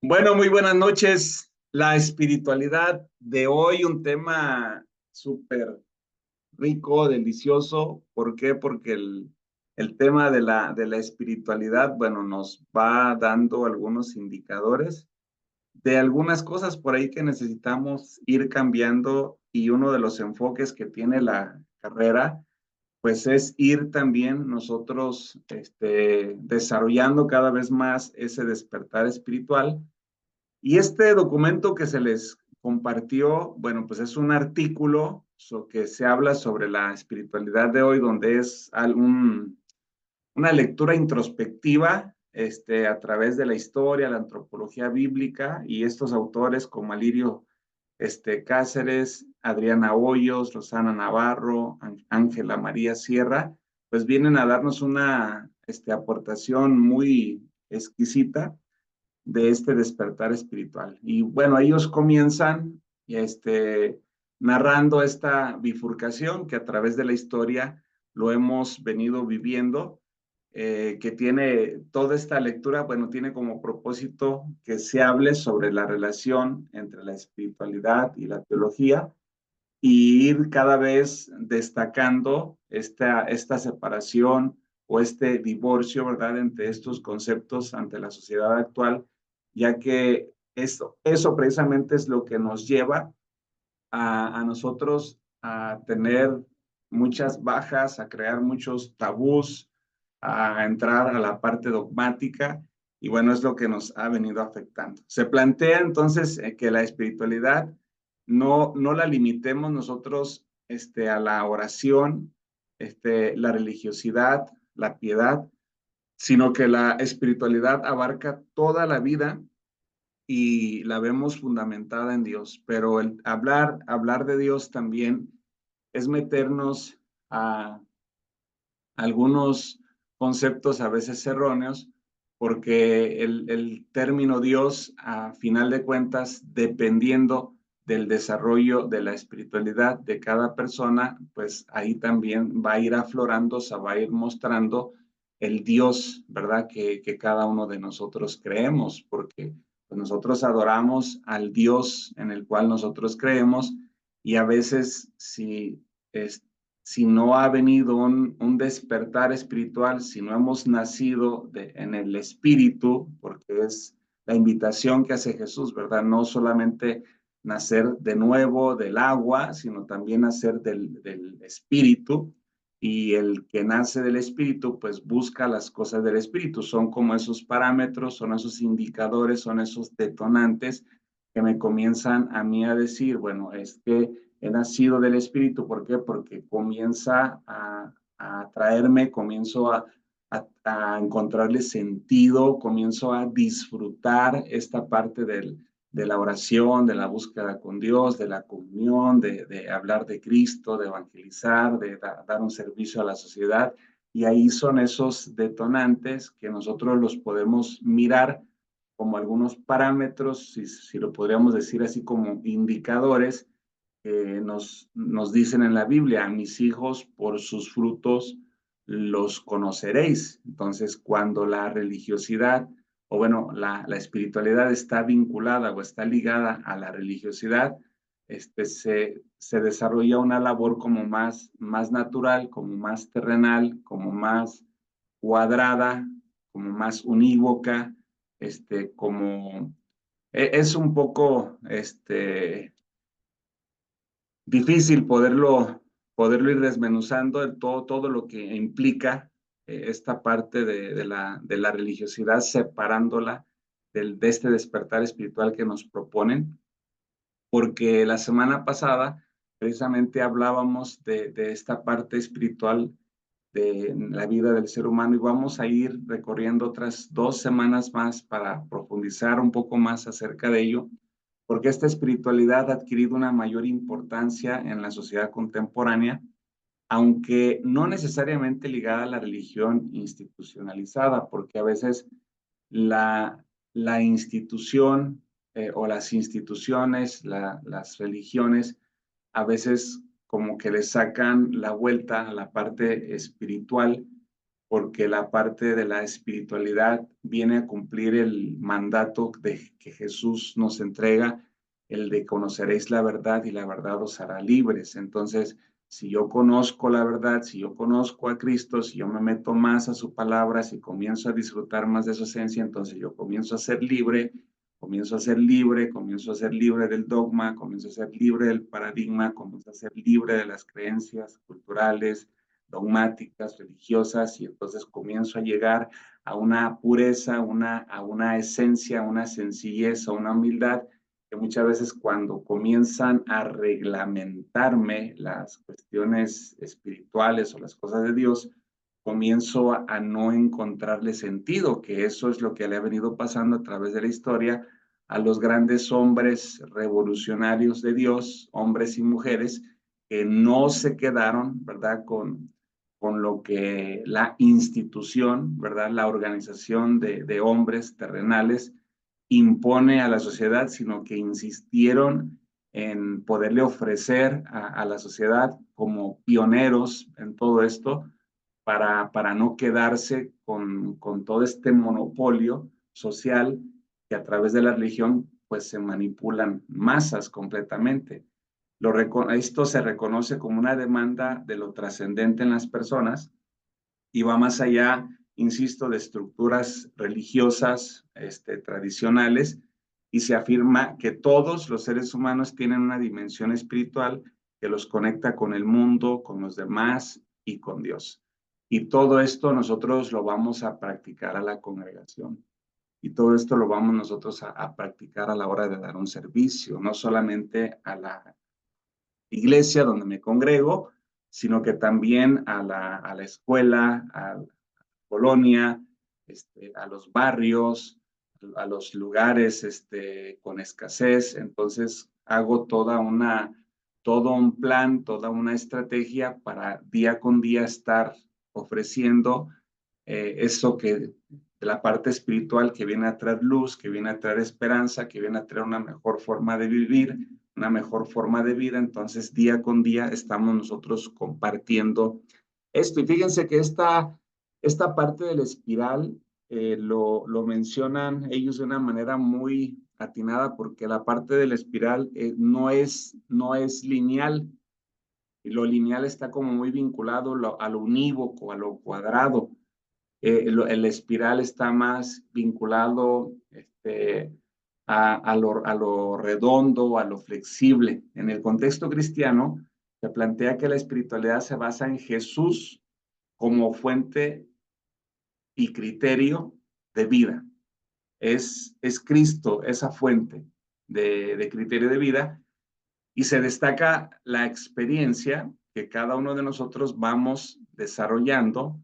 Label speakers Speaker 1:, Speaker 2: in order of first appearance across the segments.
Speaker 1: Bueno, muy buenas noches. La espiritualidad de hoy, un tema súper rico, delicioso. ¿Por qué? Porque el tema de la espiritualidad, bueno, nos va dando algunos indicadores de algunas cosas por ahí que necesitamos ir cambiando y uno de los enfoques que tiene la carrera, pues es ir también nosotros desarrollando cada vez más ese despertar espiritual y este documento que se les compartió, bueno, pues es un artículo que se habla sobre la espiritualidad de hoy, donde es una lectura introspectiva a través de la historia, la antropología bíblica y estos autores como Alirio Cáceres, Adriana Hoyos, Rosana Navarro, Ángela María Sierra, pues vienen a darnos una aportación muy exquisita de este despertar espiritual. Y bueno, ellos comienzan narrando esta bifurcación que a través de la historia lo hemos venido viviendo, que tiene toda esta lectura, bueno, tiene como propósito que se hable sobre la relación entre la espiritualidad y la teología y ir cada vez destacando esta separación o este divorcio, ¿verdad?, entre estos conceptos ante la sociedad actual, ya que eso precisamente es lo que nos lleva a nosotros a tener muchas bajas, a crear muchos tabús, a entrar a la parte dogmática, y bueno, es lo que nos ha venido afectando. Se plantea entonces que la espiritualidad no la limitemos nosotros a la oración, la religiosidad, la piedad, sino que la espiritualidad abarca toda la vida y la vemos fundamentada en Dios, pero el hablar de Dios también es meternos a algunos conceptos a veces erróneos, porque el término Dios, a final de cuentas, dependiendo del desarrollo de la espiritualidad de cada persona, pues ahí también va a ir aflorando, se va a ir mostrando el Dios, ¿verdad? Que cada uno de nosotros creemos, porque pues, nosotros adoramos al Dios en el cual nosotros creemos y a veces si no ha venido un despertar espiritual, si no hemos nacido en el espíritu, porque es la invitación que hace Jesús, ¿verdad? No solamente nacer de nuevo del agua, sino también nacer del espíritu. Y el que nace del espíritu, pues busca las cosas del espíritu. Son como esos parámetros, son esos indicadores, son esos detonantes que me comienzan a mí a decir, bueno, es que he nacido del Espíritu. ¿Por qué? Porque comienza a traerme, comienzo a encontrarle sentido, comienzo a disfrutar esta parte de la oración, de la búsqueda con Dios, de la comunión, de hablar de Cristo, de evangelizar, de dar un servicio a la sociedad. Y ahí son esos detonantes que nosotros los podemos mirar como algunos parámetros, si lo podríamos decir así como indicadores, nos dicen en la Biblia: a mis hijos por sus frutos los conoceréis. Entonces, cuando la religiosidad, o bueno, la espiritualidad está vinculada o está ligada a la religiosidad, se desarrolla una labor como más natural, como más terrenal, como más cuadrada, como más unívoca, como es un poco difícil poderlo ir desmenuzando todo lo que implica esta parte de la religiosidad, separándola de este despertar espiritual que nos proponen, porque la semana pasada precisamente hablábamos de esta parte espiritual de la vida del ser humano y vamos a ir recorriendo otras 2 semanas más para profundizar un poco más acerca de ello, porque esta espiritualidad ha adquirido una mayor importancia en la sociedad contemporánea, aunque no necesariamente ligada a la religión institucionalizada, porque a veces la, la institución o las instituciones, las religiones, a veces como que le sacan la vuelta a la parte espiritual, porque la parte de la espiritualidad viene a cumplir el mandato que Jesús nos entrega, el de conoceréis la verdad y la verdad os hará libres. Entonces, si yo conozco la verdad, si yo conozco a Cristo, si yo me meto más a su palabra, si comienzo a disfrutar más de su esencia, entonces yo comienzo a ser libre, comienzo a ser libre, comienzo a ser libre del dogma, comienzo a ser libre del paradigma, comienzo a ser libre de las creencias culturales, dogmáticas, religiosas, y entonces comienzo a llegar a una pureza, a una esencia, a una sencillez, a una humildad, que muchas veces cuando comienzan a reglamentarme las cuestiones espirituales o las cosas de Dios, comienzo a no encontrarle sentido, que eso es lo que le ha venido pasando a través de la historia a los grandes hombres revolucionarios de Dios, hombres y mujeres, que no se quedaron, ¿verdad?, con lo que la institución, ¿verdad?, la organización de hombres terrenales impone a la sociedad, sino que insistieron en poderle ofrecer a la sociedad como pioneros en todo esto para no quedarse con todo este monopolio social que a través de la religión pues se manipulan masas completamente. Esto se reconoce como una demanda de lo trascendente en las personas y va más allá, insisto, de estructuras religiosas tradicionales, y se afirma que todos los seres humanos tienen una dimensión espiritual que los conecta con el mundo, con los demás y con Dios. Y todo esto nosotros lo vamos a practicar a la congregación. Y todo esto lo vamos nosotros a practicar a la hora de dar un servicio, no solamente a la iglesia donde me congrego, sino que también a la escuela, a la colonia, a los barrios, a los lugares con escasez. Entonces hago todo un plan, toda una estrategia para día con día estar ofreciendo eso que la parte espiritual que viene a traer luz, que viene a traer esperanza, que viene a traer una mejor forma de vivir, una mejor forma de vida. Entonces, día con día estamos nosotros compartiendo esto. Y fíjense que esta parte de la espiral lo mencionan ellos de una manera muy atinada, porque la parte de la espiral no es lineal. Y lo lineal está como muy vinculado a lo unívoco, a lo cuadrado. El espiral está más vinculado a lo redondo, a lo flexible. En el contexto cristiano, se plantea que la espiritualidad se basa en Jesús como fuente y criterio de vida. Es Cristo esa fuente de criterio de vida, y se destaca la experiencia que cada uno de nosotros vamos desarrollando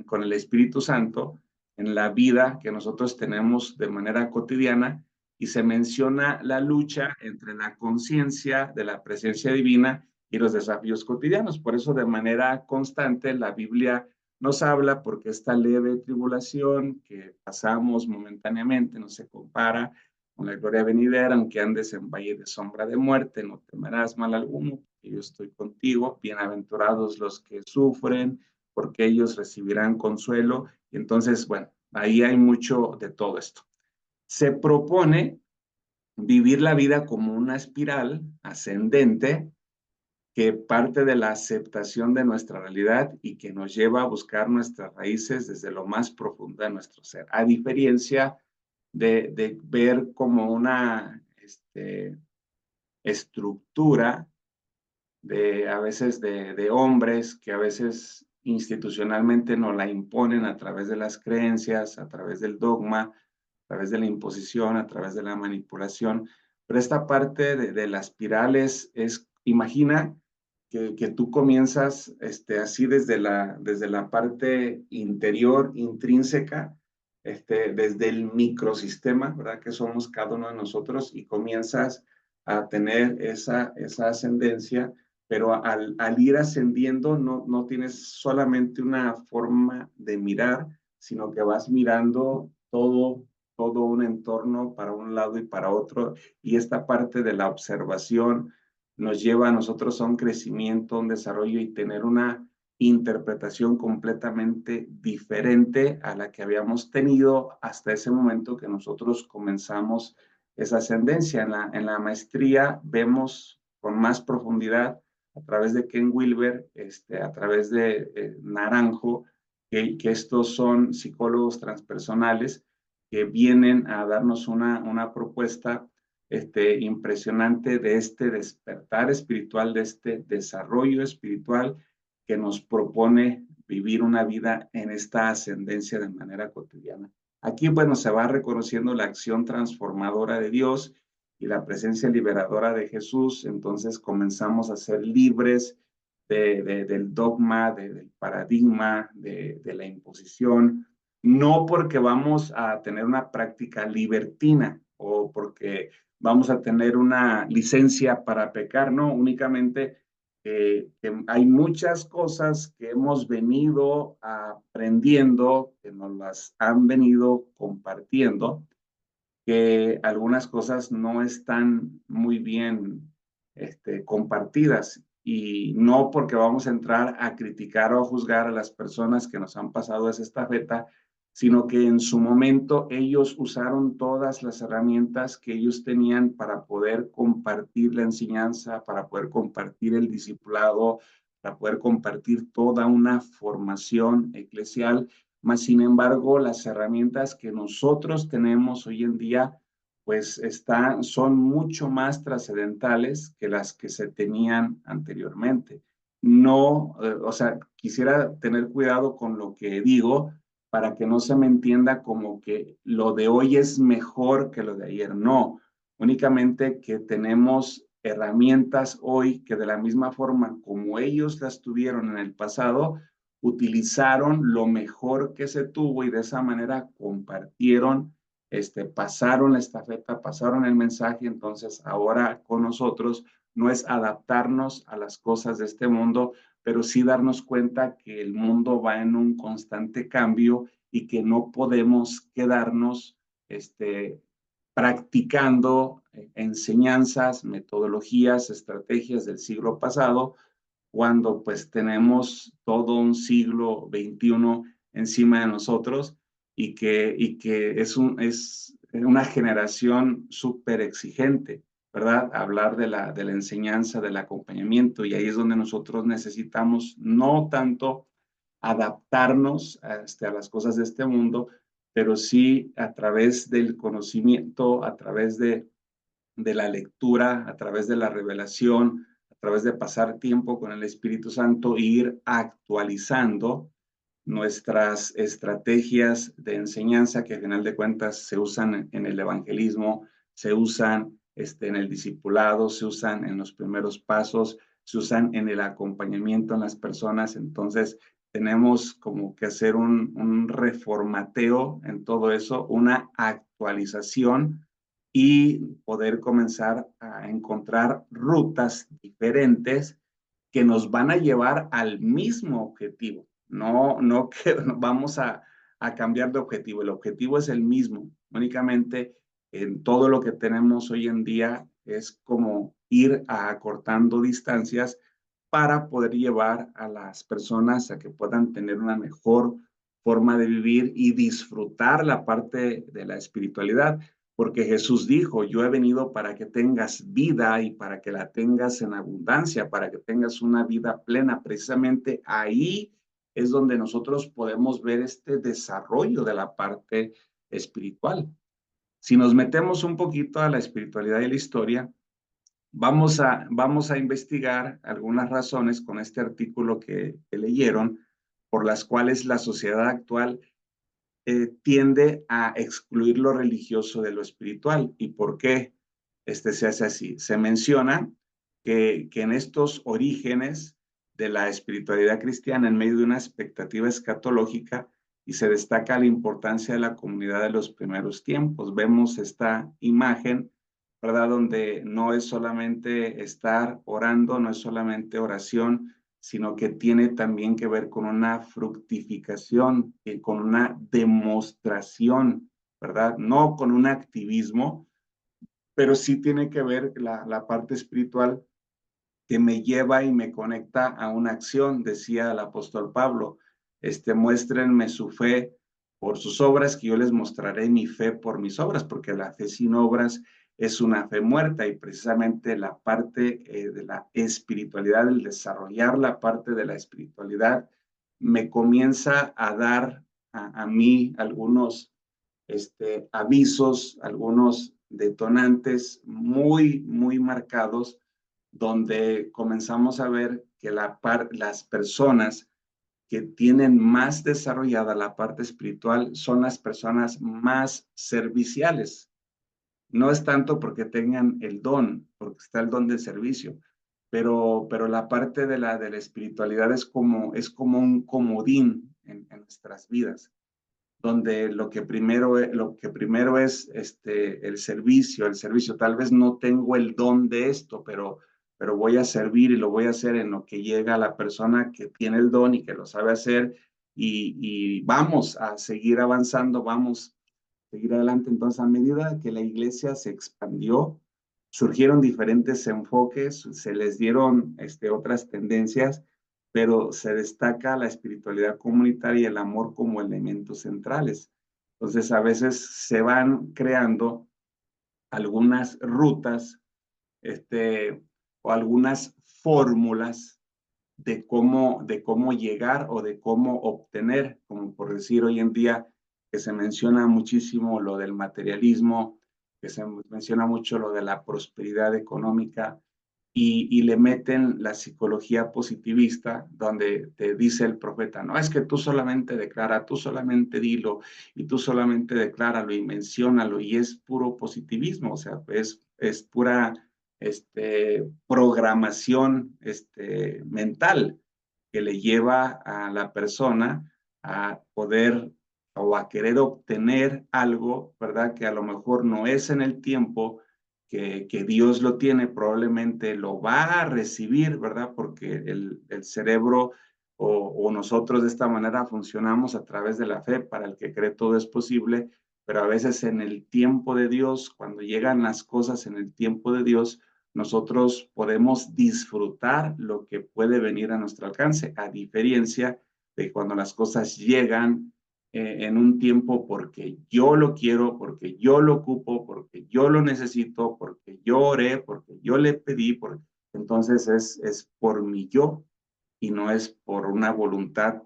Speaker 1: con el Espíritu Santo en la vida que nosotros tenemos de manera cotidiana, y se menciona la lucha entre la conciencia de la presencia divina y los desafíos cotidianos. Por eso de manera constante la Biblia nos habla, porque esta leve tribulación que pasamos momentáneamente no se compara con la gloria venidera. Aunque andes en valle de sombra de muerte, no temerás mal alguno, porque yo estoy contigo. Bienaventurados los que sufren, porque ellos recibirán consuelo. Y entonces, bueno, ahí hay mucho de todo esto. Se propone vivir la vida como una espiral ascendente que parte de la aceptación de nuestra realidad y que nos lleva a buscar nuestras raíces desde lo más profundo de nuestro ser, a diferencia de ver como una estructura a veces de hombres que a veces institucionalmente nos la imponen a través de las creencias, a través del dogma, a través de la imposición, a través de la manipulación. Pero esta parte de las espirales imagina que tú comienzas así desde la parte interior, intrínseca, desde el microsistema, ¿verdad?, que somos cada uno de nosotros, y comienzas a tener esa ascendencia, pero al ir ascendiendo no tienes solamente una forma de mirar, sino que vas mirando todo un entorno para un lado y para otro, y esta parte de la observación nos lleva a nosotros a un crecimiento, un desarrollo, y tener una interpretación completamente diferente a la que habíamos tenido hasta ese momento que nosotros comenzamos esa ascendencia. En la maestría vemos con más profundidad a través de Ken Wilber, a través de Naranjo, que estos son psicólogos transpersonales que vienen a darnos una propuesta impresionante de este despertar espiritual, de este desarrollo espiritual que nos propone vivir una vida en esta ascendencia de manera cotidiana. Aquí, bueno, se va reconociendo la acción transformadora de Dios y la presencia liberadora de Jesús, entonces comenzamos a ser libres del dogma, del paradigma, de la imposición, no porque vamos a tener una práctica libertina o porque vamos a tener una licencia para pecar, no, únicamente que hay muchas cosas que hemos venido aprendiendo, que nos las han venido compartiendo, que algunas cosas no están muy bien compartidas y no porque vamos a entrar a criticar o a juzgar a las personas que nos han pasado esa estafeta, sino que en su momento ellos usaron todas las herramientas que ellos tenían para poder compartir la enseñanza, para poder compartir el discipulado, para poder compartir toda una formación eclesial. Mas, sin embargo, las herramientas que nosotros tenemos hoy en día, pues son mucho más trascendentales que las que se tenían anteriormente. No, o sea, quisiera tener cuidado con lo que digo para que no se me entienda como que lo de hoy es mejor que lo de ayer. No, únicamente que tenemos herramientas hoy que de la misma forma como ellos las tuvieron en el pasado, utilizaron lo mejor que se tuvo y de esa manera compartieron, pasaron la estafeta, pasaron el mensaje. Entonces ahora con nosotros no es adaptarnos a las cosas de este mundo, pero sí darnos cuenta que el mundo va en un constante cambio y que no podemos quedarnos practicando enseñanzas, metodologías, estrategias del siglo pasado, cuando pues tenemos todo un siglo XXI encima de nosotros y que es una generación súper exigente, ¿verdad? Hablar de la enseñanza, del acompañamiento, y ahí es donde nosotros necesitamos no tanto adaptarnos a las cosas de este mundo, pero sí a través del conocimiento, a través de la lectura, a través de la revelación, a través de pasar tiempo con el Espíritu Santo e ir actualizando nuestras estrategias de enseñanza que al final de cuentas se usan en el evangelismo, se usan en el discipulado, se usan en los primeros pasos, se usan en el acompañamiento en las personas. Entonces tenemos como que hacer un reformateo en todo eso, una actualización y poder comenzar a encontrar rutas diferentes que nos van a llevar al mismo objetivo. No que vamos a cambiar de objetivo. El objetivo es el mismo. Únicamente en todo lo que tenemos hoy en día es como ir acortando distancias para poder llevar a las personas a que puedan tener una mejor forma de vivir y disfrutar la parte de la espiritualidad. Porque Jesús dijo, yo he venido para que tengas vida y para que la tengas en abundancia, para que tengas una vida plena. Precisamente ahí es donde nosotros podemos ver este desarrollo de la parte espiritual. Si nos metemos un poquito a la espiritualidad y la historia, vamos a investigar algunas razones con este artículo que leyeron por las cuales la sociedad actual tiende a excluir lo religioso de lo espiritual. ¿Y por qué se hace así? Se menciona que en estos orígenes de la espiritualidad cristiana, en medio de una expectativa escatológica, y se destaca la importancia de la comunidad de los primeros tiempos. Vemos esta imagen, ¿verdad? Donde no es solamente estar orando, no es solamente oración, sino que tiene también que ver con una fructificación, con una demostración, ¿verdad? No con un activismo, pero sí tiene que ver la parte espiritual que me lleva y me conecta a una acción, decía el apóstol Pablo, muéstrenme su fe por sus obras, que yo les mostraré mi fe por mis obras, porque la fe sin obras es una fe muerta, y precisamente la parte de la espiritualidad, el desarrollar la parte de la espiritualidad, me comienza a dar a mí algunos avisos, algunos detonantes muy, muy marcados, donde comenzamos a ver que las personas que tienen más desarrollada la parte espiritual son las personas más serviciales. No es tanto porque tengan el don, porque está el don del servicio, pero la parte de la espiritualidad es como un comodín en nuestras vidas, donde lo que primero es el servicio. Tal vez no tengo el don de esto, pero voy a servir y lo voy a hacer en lo que llega a la persona que tiene el don y que lo sabe hacer, y vamos a seguir avanzando, vamos a seguir adelante. Entonces, a medida que la iglesia se expandió, surgieron diferentes enfoques, se les dieron otras tendencias, pero se destaca la espiritualidad comunitaria y el amor como elementos centrales. Entonces, a veces se van creando algunas rutas, o algunas fórmulas de cómo llegar o de cómo obtener, como por decir hoy en día que se menciona muchísimo lo del materialismo, que se menciona mucho lo de la prosperidad económica, y le meten la psicología positivista, donde te dice el profeta, no, es que tú solamente declara, tú solamente dilo, y tú solamente decláralo y menciónalo, y es puro positivismo, o sea, es pura programación mental, que le lleva a la persona a poder o a querer obtener algo, ¿verdad? Que a lo mejor no es en el tiempo que Dios lo tiene, probablemente lo va a recibir, ¿verdad? Porque el cerebro o nosotros de esta manera funcionamos a través de la fe. Para el que cree todo es posible, pero a veces en el tiempo de Dios, cuando llegan las cosas en el tiempo de Dios, nosotros podemos disfrutar lo que puede venir a nuestro alcance, a diferencia de cuando las cosas llegan en un tiempo porque yo lo quiero, porque yo lo ocupo, porque yo lo necesito, porque yo oré, porque yo le pedí, entonces es por mi yo, y no es por una voluntad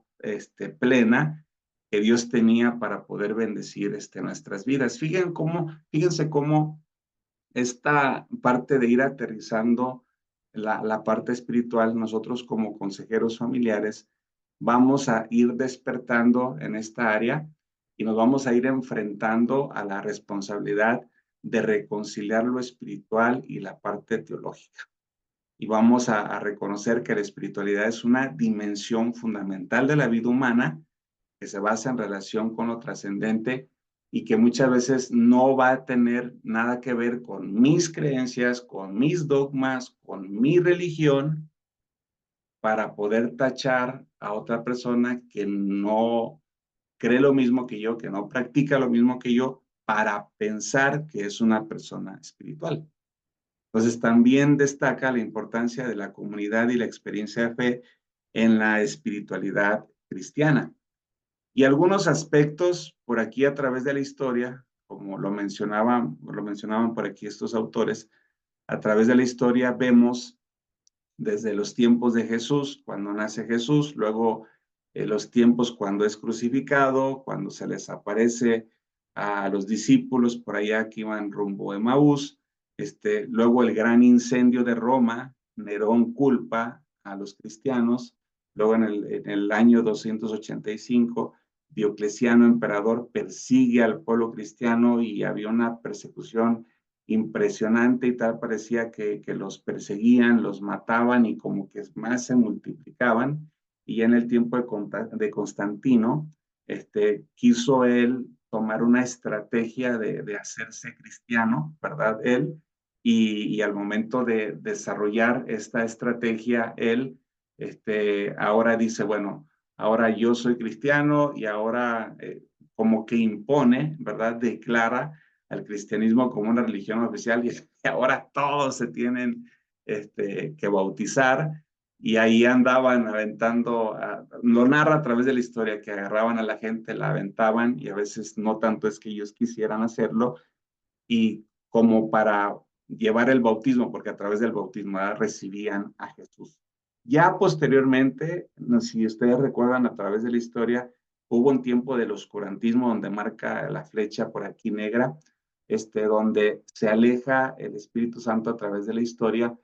Speaker 1: plena que Dios tenía para poder bendecir nuestras vidas. Fíjense cómo esta parte de ir aterrizando la parte espiritual, nosotros como consejeros familiares vamos a ir despertando en esta área, y nos vamos a ir enfrentando a la responsabilidad de reconciliar lo espiritual y la parte teológica. Y vamos a reconocer que la espiritualidad es una dimensión fundamental de la vida humana, que se basa en relación con lo trascendente, y que muchas veces no va a tener nada que ver con mis creencias, con mis dogmas, con mi religión, para poder tachar a otra persona que no cree lo mismo que yo, que no practica lo mismo que yo, para pensar que es una persona espiritual. Entonces, también destaca la importancia de la comunidad y la experiencia de fe en la espiritualidad cristiana. Y algunos aspectos por aquí a través de la historia, como lo mencionaban por aquí estos autores, a través de la historia vemos desde los tiempos de Jesús, cuando nace Jesús, luego los tiempos cuando es crucificado, cuando se les aparece a los discípulos por allá que iban rumbo a Emaús, luego el gran incendio de Roma, Nerón culpa a los cristianos, luego en el año 285, Diocleciano, emperador, persigue al pueblo cristiano, y había una persecución impresionante, y tal parecía que los perseguían, los mataban, y como que más se multiplicaban. Y ya en el tiempo de Constantino, quiso él tomar una estrategia de hacerse cristiano, ¿verdad? Él, y al momento de desarrollar esta estrategia, él ahora dice, bueno, ahora yo soy cristiano, y ahora como que impone, ¿verdad? Declara al cristianismo como una religión oficial, y ahora todos se tienen que bautizar, y ahí andaban aventando, lo narra a través de la historia, que agarraban a la gente, la aventaban, y a veces no tanto es que ellos quisieran hacerlo, y como para llevar el bautismo, porque a través del bautismo recibían a Jesús. Ya posteriormente, si ustedes recuerdan a través de la historia, hubo un tiempo del oscurantismo donde marca la flecha por aquí negra, donde se aleja el Espíritu Santo a través de la historia,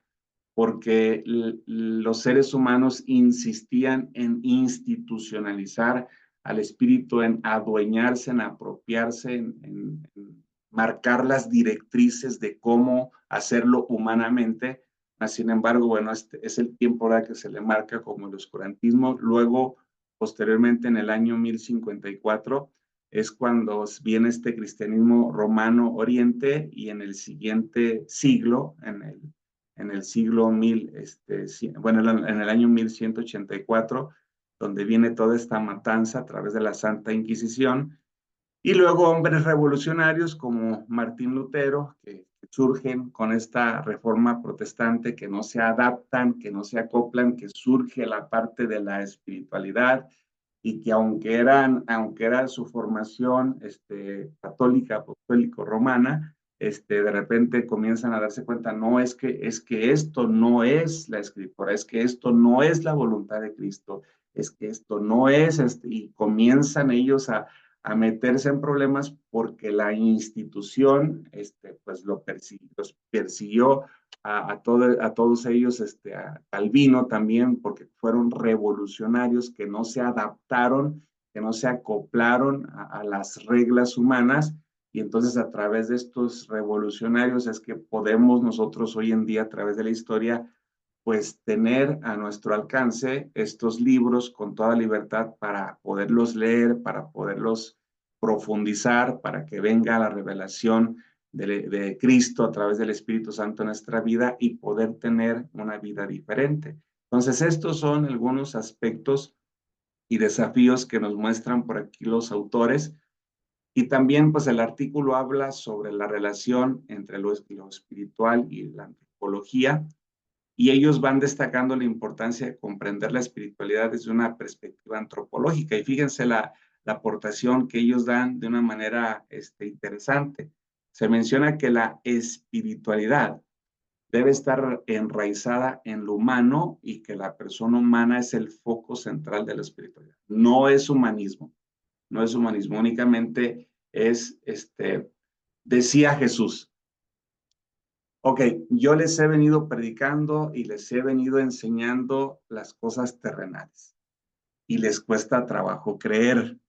Speaker 1: porque los seres humanos insistían en institucionalizar al espíritu, en adueñarse, en apropiarse, en marcar las directrices de cómo hacerlo humanamente. Sin embargo, bueno, este es el tiempo ahora que se le marca como el oscurantismo. Luego, posteriormente, en el año 1054, es cuando viene este cristianismo romano oriente, y en el siguiente siglo, en el siglo 1000, bueno, en el año 1184, donde viene toda esta matanza a través de la Santa Inquisición, y luego hombres revolucionarios como Martín Lutero, que surgen con esta reforma protestante, que no se adaptan, que no se acoplan, que surge la parte de la espiritualidad, y que aunque era su formación católica, apostólico-romana, de repente comienzan a darse cuenta, no, es que esto no es la escritura, es que esto no es la voluntad de Cristo, es que esto no es, y comienzan ellos a meterse en problemas porque la institución, pues los persiguió a todos ellos, a Calvino también, porque fueron revolucionarios que no se adaptaron, que no se acoplaron a las reglas humanas, y entonces a través de estos revolucionarios es que podemos nosotros hoy en día, a través de la historia, pues tener a nuestro alcance estos libros con toda libertad para poderlos leer, para poderlos profundizar, para que venga la revelación de Cristo a través del Espíritu Santo en nuestra vida, y poder tener una vida diferente. Entonces, estos son algunos aspectos y desafíos que nos muestran por aquí los autores. Y también, pues, el artículo habla sobre la relación entre lo espiritual y la antropología, y ellos van destacando la importancia de comprender la espiritualidad desde una perspectiva antropológica. Y fíjense la aportación que ellos dan de una manera interesante. Se menciona que la espiritualidad debe estar enraizada en lo humano, y que la persona humana es el foco central de la espiritualidad. No es humanismo, no es humanismo, únicamente es, decía Jesús, ok, yo les he venido predicando y les he venido enseñando las cosas terrenales, y les cuesta trabajo creer.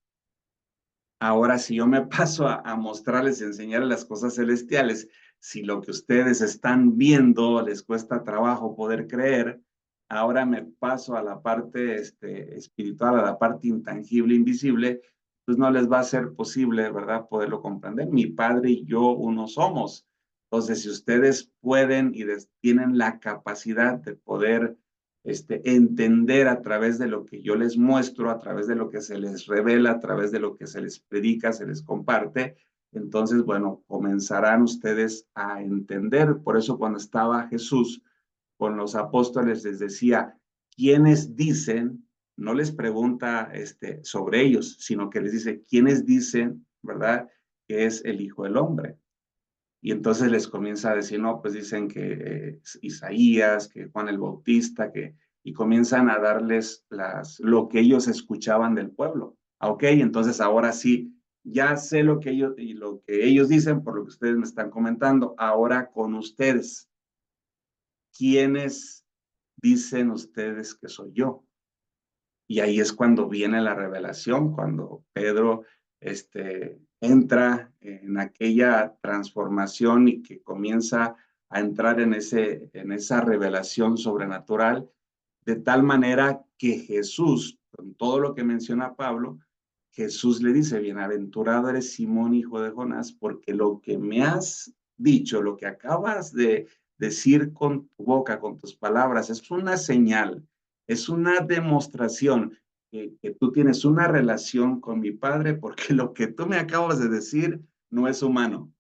Speaker 1: Ahora, si yo me paso a mostrarles y enseñarles las cosas celestiales, si lo que ustedes están viendo les cuesta trabajo poder creer, ahora me paso a la parte espiritual, a la parte intangible, invisible, pues no les va a ser posible, ¿verdad?, poderlo comprender. Mi Padre y yo uno somos. Entonces, si ustedes pueden y tienen la capacidad de poder entender a través de lo que yo les muestro, a través de lo que se les revela, a través de lo que se les predica, se les comparte, entonces, bueno, comenzarán ustedes a entender. Por eso cuando estaba Jesús con los apóstoles les decía, ¿quiénes dicen? No les pregunta sobre ellos, sino que les dice, ¿quiénes dicen, verdad, que es el Hijo del Hombre? Y entonces les comienza a decir, no, pues dicen que Isaías, que Juan el Bautista, y comienzan a darles lo que ellos escuchaban del pueblo. Ok, entonces ahora sí, ya sé lo que ellos dicen por lo que ustedes me están comentando. Ahora con ustedes, ¿quiénes dicen ustedes que soy yo? Y ahí es cuando viene la revelación, cuando Pedro entra en aquella transformación y que comienza a entrar en esa revelación sobrenatural, de tal manera que Jesús, con todo lo que menciona Pablo, Jesús le dice, bienaventurado eres Simón, hijo de Jonás, porque lo que me has dicho, lo que acabas de decir con tu boca, con tus palabras, es una señal, es una demostración que tú tienes una relación con mi Padre, porque lo que tú me acabas de decir no es humano.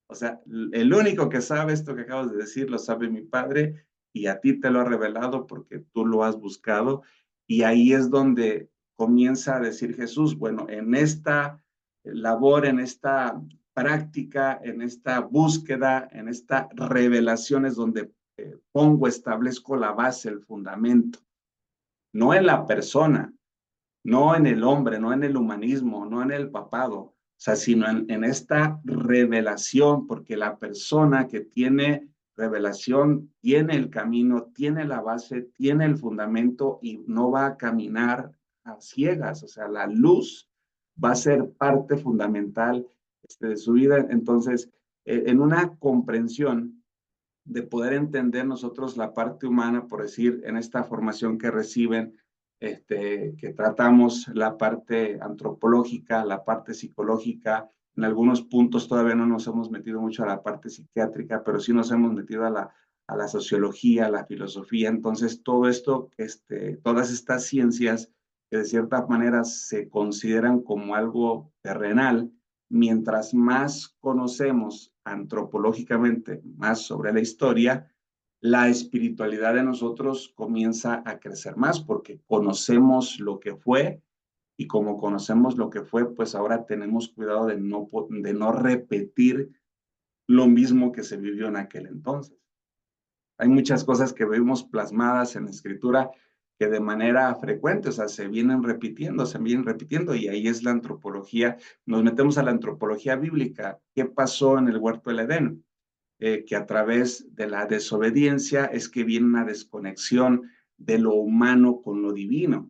Speaker 1: O sea, el único que sabe esto que acabas de decir lo sabe mi Padre, y a ti te lo ha revelado porque tú lo has buscado. Y ahí es donde comienza a decir Jesús, bueno, en esta labor, en esta práctica, en esta búsqueda, en esta revelación es donde establezco la base, el fundamento, no en la persona, no en el hombre, no en el humanismo, no en el papado, o sea, sino en esta revelación, porque la persona que tiene revelación tiene el camino, tiene la base, tiene el fundamento y no va a caminar a ciegas, o sea, la luz va a ser parte fundamental de su vida. Entonces, en una comprensión de poder entender nosotros la parte humana, por decir, en esta formación que reciben, que tratamos la parte antropológica, la parte psicológica, en algunos puntos todavía no nos hemos metido mucho a la parte psiquiátrica, pero sí nos hemos metido a la sociología, a la filosofía. Entonces, todo esto, todas estas ciencias que de cierta manera se consideran como algo terrenal, mientras más conocemos antropológicamente más sobre la historia, la espiritualidad de nosotros comienza a crecer más porque conocemos lo que fue y como conocemos lo que fue, pues ahora tenemos cuidado de no repetir lo mismo que se vivió en aquel entonces. Hay muchas cosas que vemos plasmadas en la escritura que de manera frecuente, o sea, se vienen repitiendo, y ahí es la antropología. Nos metemos a la antropología bíblica. ¿Qué pasó en el huerto del Edén? Que a través de la desobediencia es que viene una desconexión de lo humano con lo divino.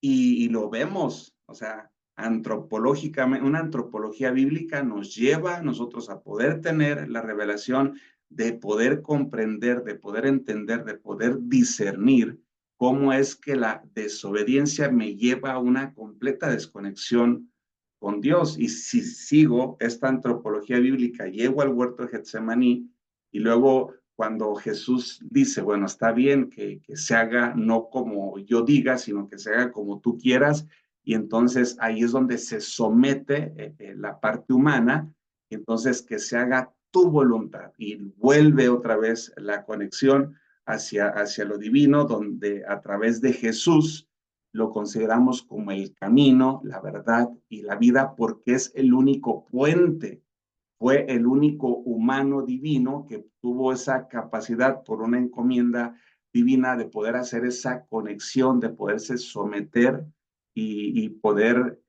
Speaker 1: Y lo vemos, o sea, antropológicamente, una antropología bíblica nos lleva a nosotros a poder tener la revelación de poder comprender, de poder entender, de poder discernir cómo es que la desobediencia me lleva a una completa desconexión con Dios. Y si sigo esta antropología bíblica, llego al huerto de Getsemaní y luego cuando Jesús dice, bueno, está bien que se haga no como yo diga, sino que se haga como tú quieras, y entonces ahí es donde se somete la parte humana, y entonces que se haga tu voluntad, y vuelve otra vez la conexión hacia lo divino, donde a través de Jesús lo consideramos como el camino, la verdad y la vida, porque es el único puente, fue el único humano divino que tuvo esa capacidad por una encomienda divina de poder hacer esa conexión, de poderse someter y poder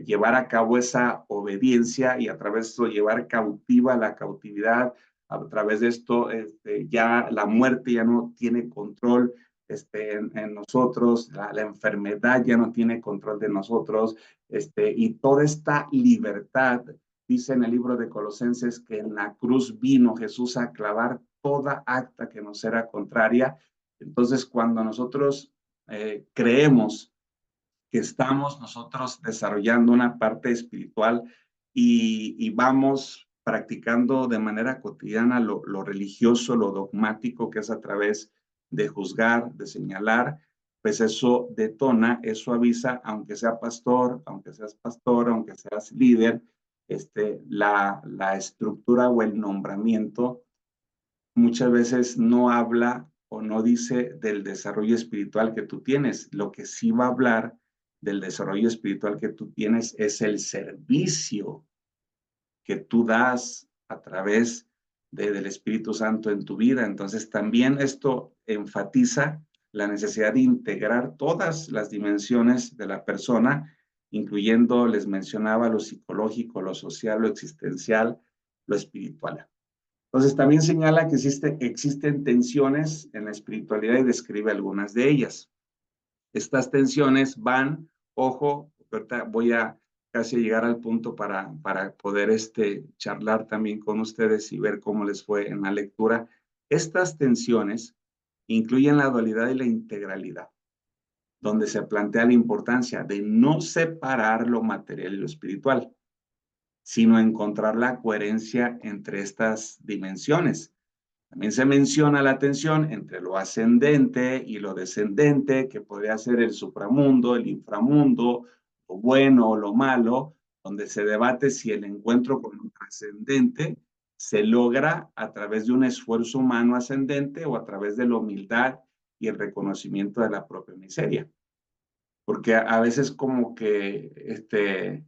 Speaker 1: llevar a cabo esa obediencia y a través de eso llevar cautiva la cautividad. A través de esto ya la muerte ya no tiene control en nosotros, la enfermedad ya no tiene control de nosotros, y toda esta libertad. Dice en el libro de Colosenses que en la cruz vino Jesús a clavar toda acta que nos era contraria. Entonces, cuando nosotros creemos que estamos nosotros desarrollando una parte espiritual y vamos practicando de manera cotidiana lo religioso, lo dogmático, que es a través de juzgar, de señalar, pues eso detona, eso avisa, aunque sea pastor, aunque seas pastor, aunque seas líder, la estructura o el nombramiento muchas veces no habla o no dice del desarrollo espiritual que tú tienes. Lo que sí va a hablar del desarrollo espiritual que tú tienes es el servicio que tú das a través del Espíritu Santo en tu vida. Entonces también esto enfatiza la necesidad de integrar todas las dimensiones de la persona, incluyendo, les mencionaba, lo psicológico, lo social, lo existencial, lo espiritual. Entonces también señala que existen tensiones en la espiritualidad y describe algunas de ellas. Estas tensiones van, ojo, ahorita voy a casi llegar al punto para poder charlar también con ustedes y ver cómo les fue en la lectura. Estas tensiones incluyen la dualidad y la integralidad, donde se plantea la importancia de no separar lo material y lo espiritual, sino encontrar la coherencia entre estas dimensiones. También se menciona la tensión entre lo ascendente y lo descendente, que podría ser el supramundo, el inframundo, lo bueno o lo malo, donde se debate si el encuentro con lo trascendente se logra a través de un esfuerzo humano ascendente o a través de la humildad y el reconocimiento de la propia miseria. Porque a veces como que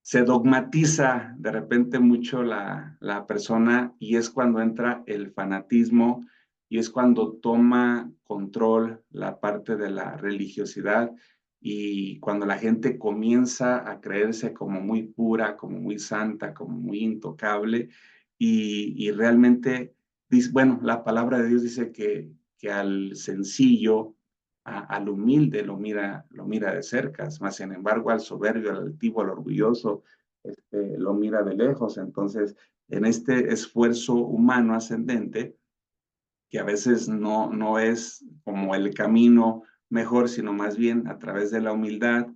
Speaker 1: se dogmatiza de repente mucho la persona y es cuando entra el fanatismo y es cuando toma control la parte de la religiosidad y cuando la gente comienza a creerse como muy pura, como muy santa, como muy intocable y realmente, bueno, la palabra de Dios dice que al sencillo, al humilde lo mira de cerca, más sin embargo al soberbio, al altivo, al orgulloso, lo mira de lejos. Entonces, en este esfuerzo humano ascendente, que a veces no es como el camino mejor, sino más bien a través de la humildad,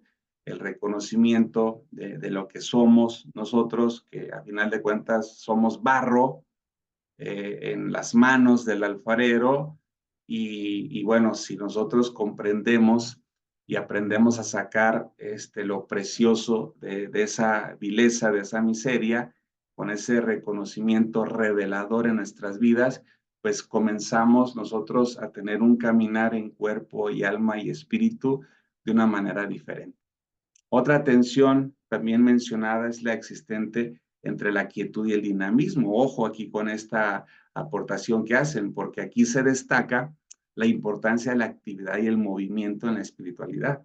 Speaker 1: el reconocimiento de lo que somos nosotros, que a final de cuentas somos barro, en las manos del alfarero y bueno, si nosotros comprendemos y aprendemos a sacar lo precioso de esa vileza, de esa miseria, con ese reconocimiento revelador en nuestras vidas, pues comenzamos nosotros a tener un caminar en cuerpo y alma y espíritu de una manera diferente. Otra tensión también mencionada es la existente entre la quietud y el dinamismo. Ojo aquí con esta aportación que hacen, porque aquí se destaca la importancia de la actividad y el movimiento en la espiritualidad.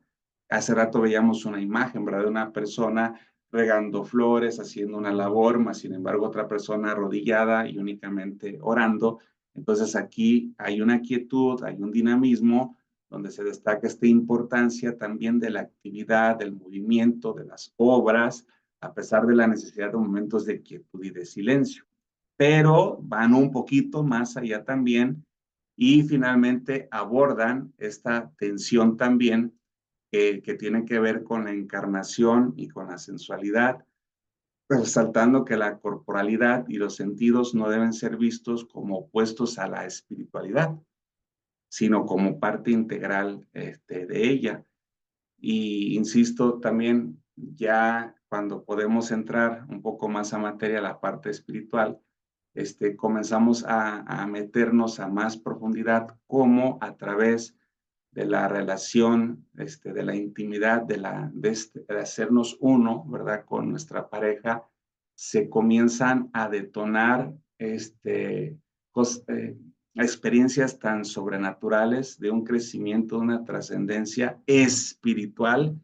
Speaker 1: Hace rato veíamos una imagen, ¿verdad? De una persona regando flores, haciendo una labor, más sin embargo otra persona arrodillada y únicamente orando. Entonces aquí hay una quietud, hay un dinamismo, donde se destaca esta importancia también de la actividad, del movimiento, de las obras, a pesar de la necesidad de momentos de quietud y de silencio. Pero van un poquito más allá también y finalmente abordan esta tensión también que tiene que ver con la encarnación y con la sensualidad, resaltando que la corporalidad y los sentidos no deben ser vistos como opuestos a la espiritualidad, sino como parte integral de ella. Y insisto, también ya cuando podemos entrar un poco más a materia, la parte espiritual, comenzamos a meternos a más profundidad, como a través de la relación, de la intimidad, de hacernos uno, ¿verdad? Con nuestra pareja, se comienzan a detonar experiencias tan sobrenaturales de un crecimiento, de una trascendencia espiritual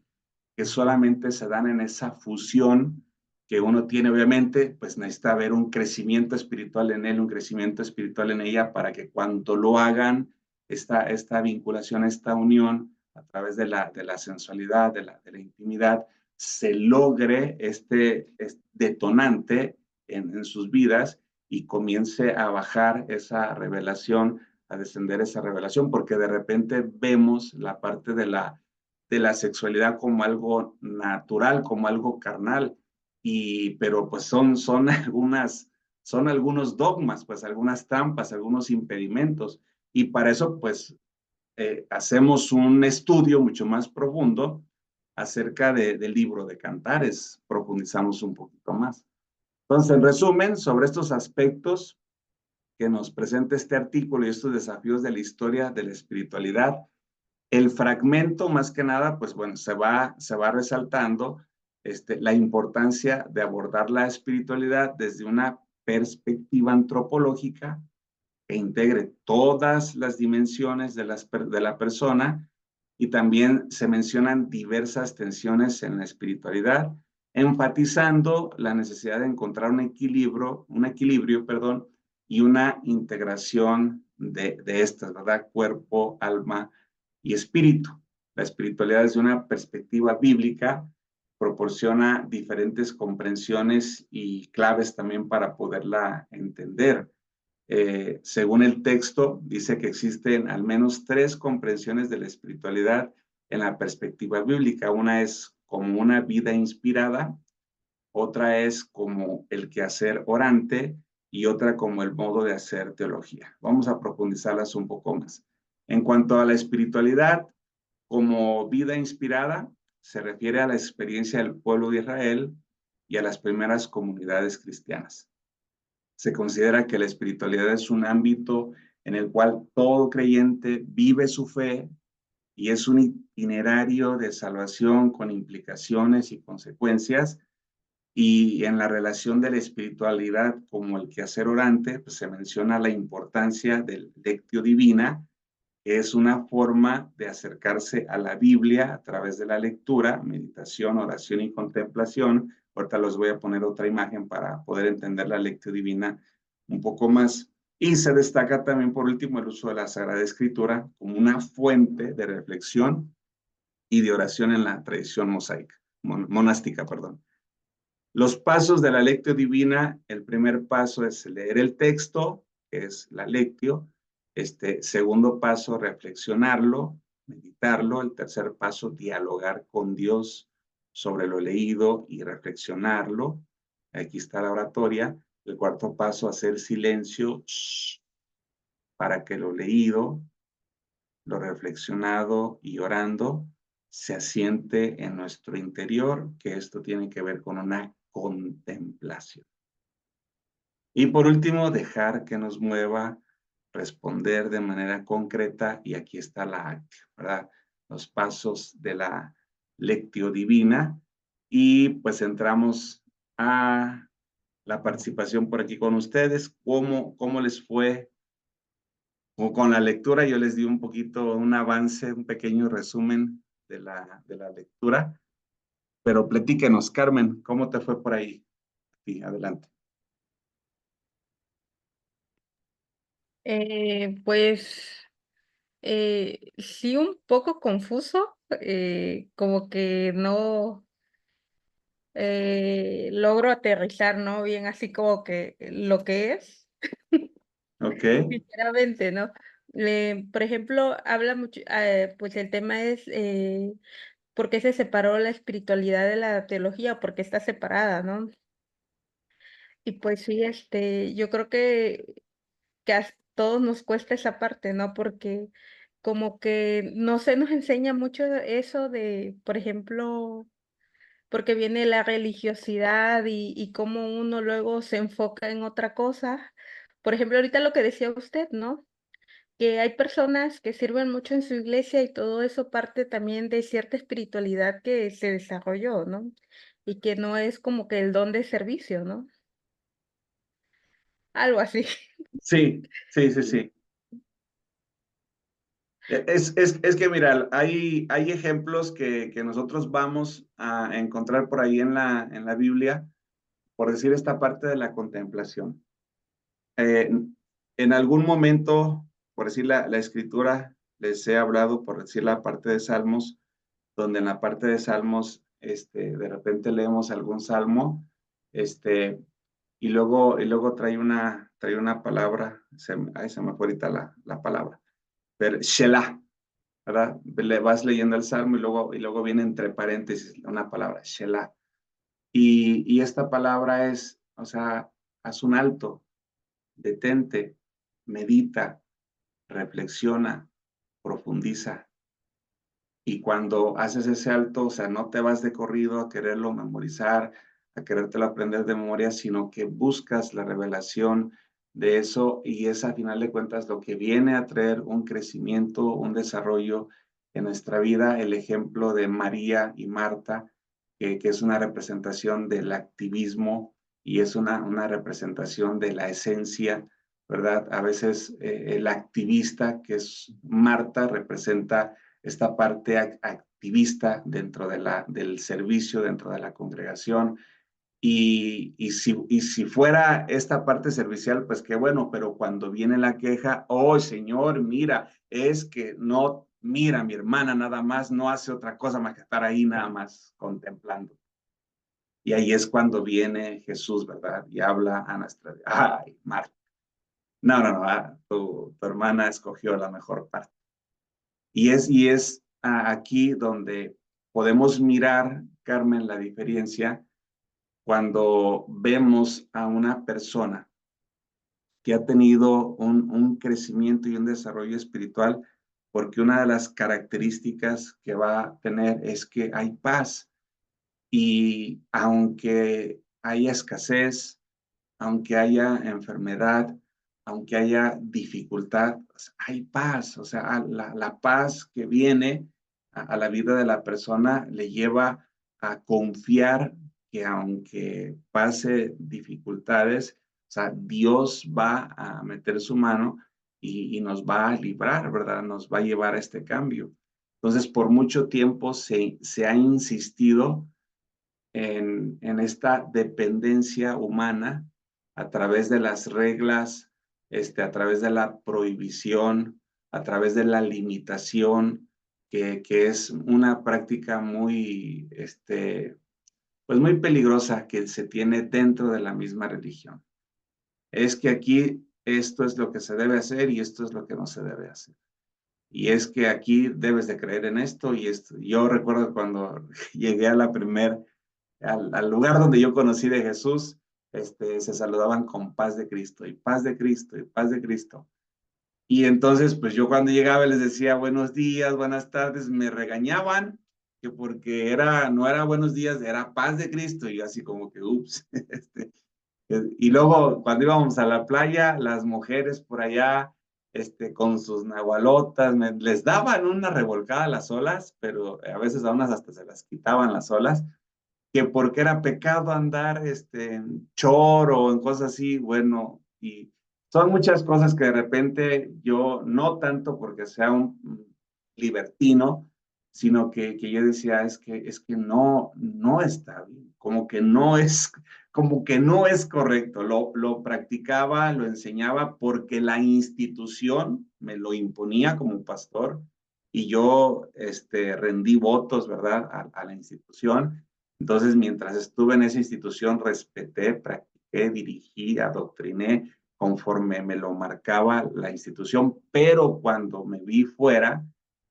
Speaker 1: que solamente se dan en esa fusión que uno tiene. Obviamente, pues necesita haber un crecimiento espiritual en él, un crecimiento espiritual en ella, para que cuando lo hagan, esta vinculación, esta unión a través de la sensualidad, de la intimidad, se logre este detonante en sus vidas y comience a bajar esa revelación, a descender esa revelación, porque de repente vemos la parte de la sexualidad como algo natural, como algo carnal, pero pues son algunos dogmas, pues algunas trampas, algunos impedimentos, y para eso pues hacemos un estudio mucho más profundo acerca del libro de Cantares, profundizamos un poquito más. Entonces, en resumen, sobre estos aspectos que nos presenta este artículo y estos desafíos de la historia de la espiritualidad, el fragmento, más que nada, pues bueno, se va resaltando la importancia de abordar la espiritualidad desde una perspectiva antropológica que integre todas las dimensiones de la persona, y también se mencionan diversas tensiones en la espiritualidad, enfatizando la necesidad de encontrar un equilibrio, perdón, y una integración de estas, ¿verdad? Cuerpo, alma y espíritu. La espiritualidad desde una perspectiva bíblica proporciona diferentes comprensiones y claves también para poderla entender. Según el texto, dice que existen al menos 3 comprensiones de la espiritualidad en la perspectiva bíblica. Una es como una vida inspirada, otra es como el quehacer orante y otra como el modo de hacer teología. Vamos a profundizarlas un poco más. En cuanto a la espiritualidad, como vida inspirada, se refiere a la experiencia del pueblo de Israel y a las primeras comunidades cristianas. Se considera que la espiritualidad es un ámbito en el cual todo creyente vive su fe y es un itinerario de salvación con implicaciones y consecuencias. Y en la relación de la espiritualidad como el quehacer orante, pues se menciona la importancia del lectio divina, que es una forma de acercarse a la Biblia a través de la lectura, meditación, oración y contemplación. Ahorita les voy a poner otra imagen para poder entender la lectio divina un poco más. Y se destaca también, por último, el uso de la Sagrada Escritura como una fuente de reflexión y de oración en la tradición monástica, perdón. Los pasos de la lectio divina, el primer paso es leer el texto, que es la lectio. Segundo paso, reflexionarlo, meditarlo. El tercer paso, dialogar con Dios sobre lo leído y reflexionarlo. Aquí está la oratoria. El cuarto paso, hacer silencio para que lo leído, lo reflexionado y orando se asiente en nuestro interior, que esto tiene que ver con una contemplación. Y por último, dejar que nos mueva, responder de manera concreta, y aquí está la actio, ¿verdad? Los pasos de la lectio divina, y pues entramos a la participación por aquí con ustedes. ¿Cómo les fue o con la lectura? Yo les di un poquito, un avance, un pequeño resumen de la lectura, pero platíquenos, Carmen, ¿cómo te fue por ahí? Sí, adelante.
Speaker 2: Pues sí, un poco confuso, como que no logro aterrizar, ¿no? Bien, así como que lo que es,
Speaker 1: Ok,
Speaker 2: sinceramente, ¿no? Por ejemplo, habla mucho, pues el tema es por qué se separó la espiritualidad de la teología, porque está separada, ¿no? Y pues sí, yo creo que a todos nos cuesta esa parte, ¿no? Porque como que no se nos enseña mucho eso de, por ejemplo, porque viene la religiosidad y cómo uno luego se enfoca en otra cosa. Por ejemplo, ahorita lo que decía usted, ¿no? Que hay personas que sirven mucho en su iglesia y todo eso parte también de cierta espiritualidad que se desarrolló, ¿no? Y que no es como que el don de servicio, ¿no? Algo así.
Speaker 1: sí, sí, sí, sí. Es que, mira, hay ejemplos que nosotros vamos a encontrar por ahí en la Biblia, por decir esta parte de la contemplación. Eh, en algún momento, por decir la escritura, les he hablado, por decir la parte de Salmos, donde en la parte de Salmos, de repente leemos algún salmo, y luego trae una palabra, ahí se me fue ahorita la palabra, pero Shelah, ¿verdad? Le vas leyendo el salmo y luego viene entre paréntesis una palabra, Shelah. Y esta palabra es, o sea, haz un alto, detente, medita, reflexiona, profundiza. Y cuando haces ese alto, o sea, no te vas de corrido a quererlo memorizar, a querértelo aprender de memoria, sino que buscas la revelación de eso, y es a final de cuentas lo que viene a traer un crecimiento, un desarrollo en nuestra vida. El ejemplo de María y Marta, que es una representación del activismo y es una representación de la esencia, ¿verdad? A veces el activista, que es Marta, representa esta parte activista dentro del servicio, dentro de la congregación. Y si fuera esta parte servicial, pues qué bueno, pero cuando viene la queja, oh Señor, mira, es que no, mira, mi hermana nada más no hace otra cosa más que estar ahí nada más contemplando. Y ahí es cuando viene Jesús, ¿verdad? Y habla a nuestra, ay, Marta, no, no, no, tu hermana escogió la mejor parte. Y es aquí donde podemos mirar, Carmen, la diferencia cuando vemos a una persona que ha tenido un crecimiento y un desarrollo espiritual, porque una de las características que va a tener es que hay paz. Y aunque haya escasez, aunque haya enfermedad, aunque haya dificultad, pues, hay paz. O sea, la paz que viene a la vida de la persona le lleva a confiar que aunque pase dificultades, o sea, Dios va a meter su mano y nos va a librar, ¿verdad? Nos va a llevar a este cambio. Entonces, por mucho tiempo se ha insistido en esta dependencia humana a través de las reglas, a través de la prohibición, a través de la limitación, que es una práctica muy, pues muy peligrosa que se tiene dentro de la misma religión. Es que aquí esto es lo que se debe hacer y esto es lo que no se debe hacer. Y es que aquí debes de creer en esto y esto. Yo recuerdo cuando llegué a la primer al lugar donde yo conocí de Jesús, se saludaban con paz de Cristo y paz de Cristo y paz de Cristo. Y entonces, pues yo cuando llegaba les decía buenos días, buenas tardes, me regañaban que porque no era buenos días, era paz de Cristo. Y yo así como que, ups. Y luego cuando íbamos a la playa, las mujeres por allá, con sus nahualotas, les daban una revolcada a las olas, pero a veces a unas hasta se las quitaban las olas, que porque era pecado andar en choro o en cosas así, bueno, y son muchas cosas que de repente yo, no tanto porque sea un libertino, sino que yo decía, es que no está bien, como que no es correcto. Lo practicaba, lo enseñaba porque la institución me lo imponía como pastor y yo rendí votos, ¿verdad?, a la institución. Entonces, mientras estuve en esa institución, respeté, practiqué, dirigí, adoctriné conforme me lo marcaba la institución, pero cuando me vi fuera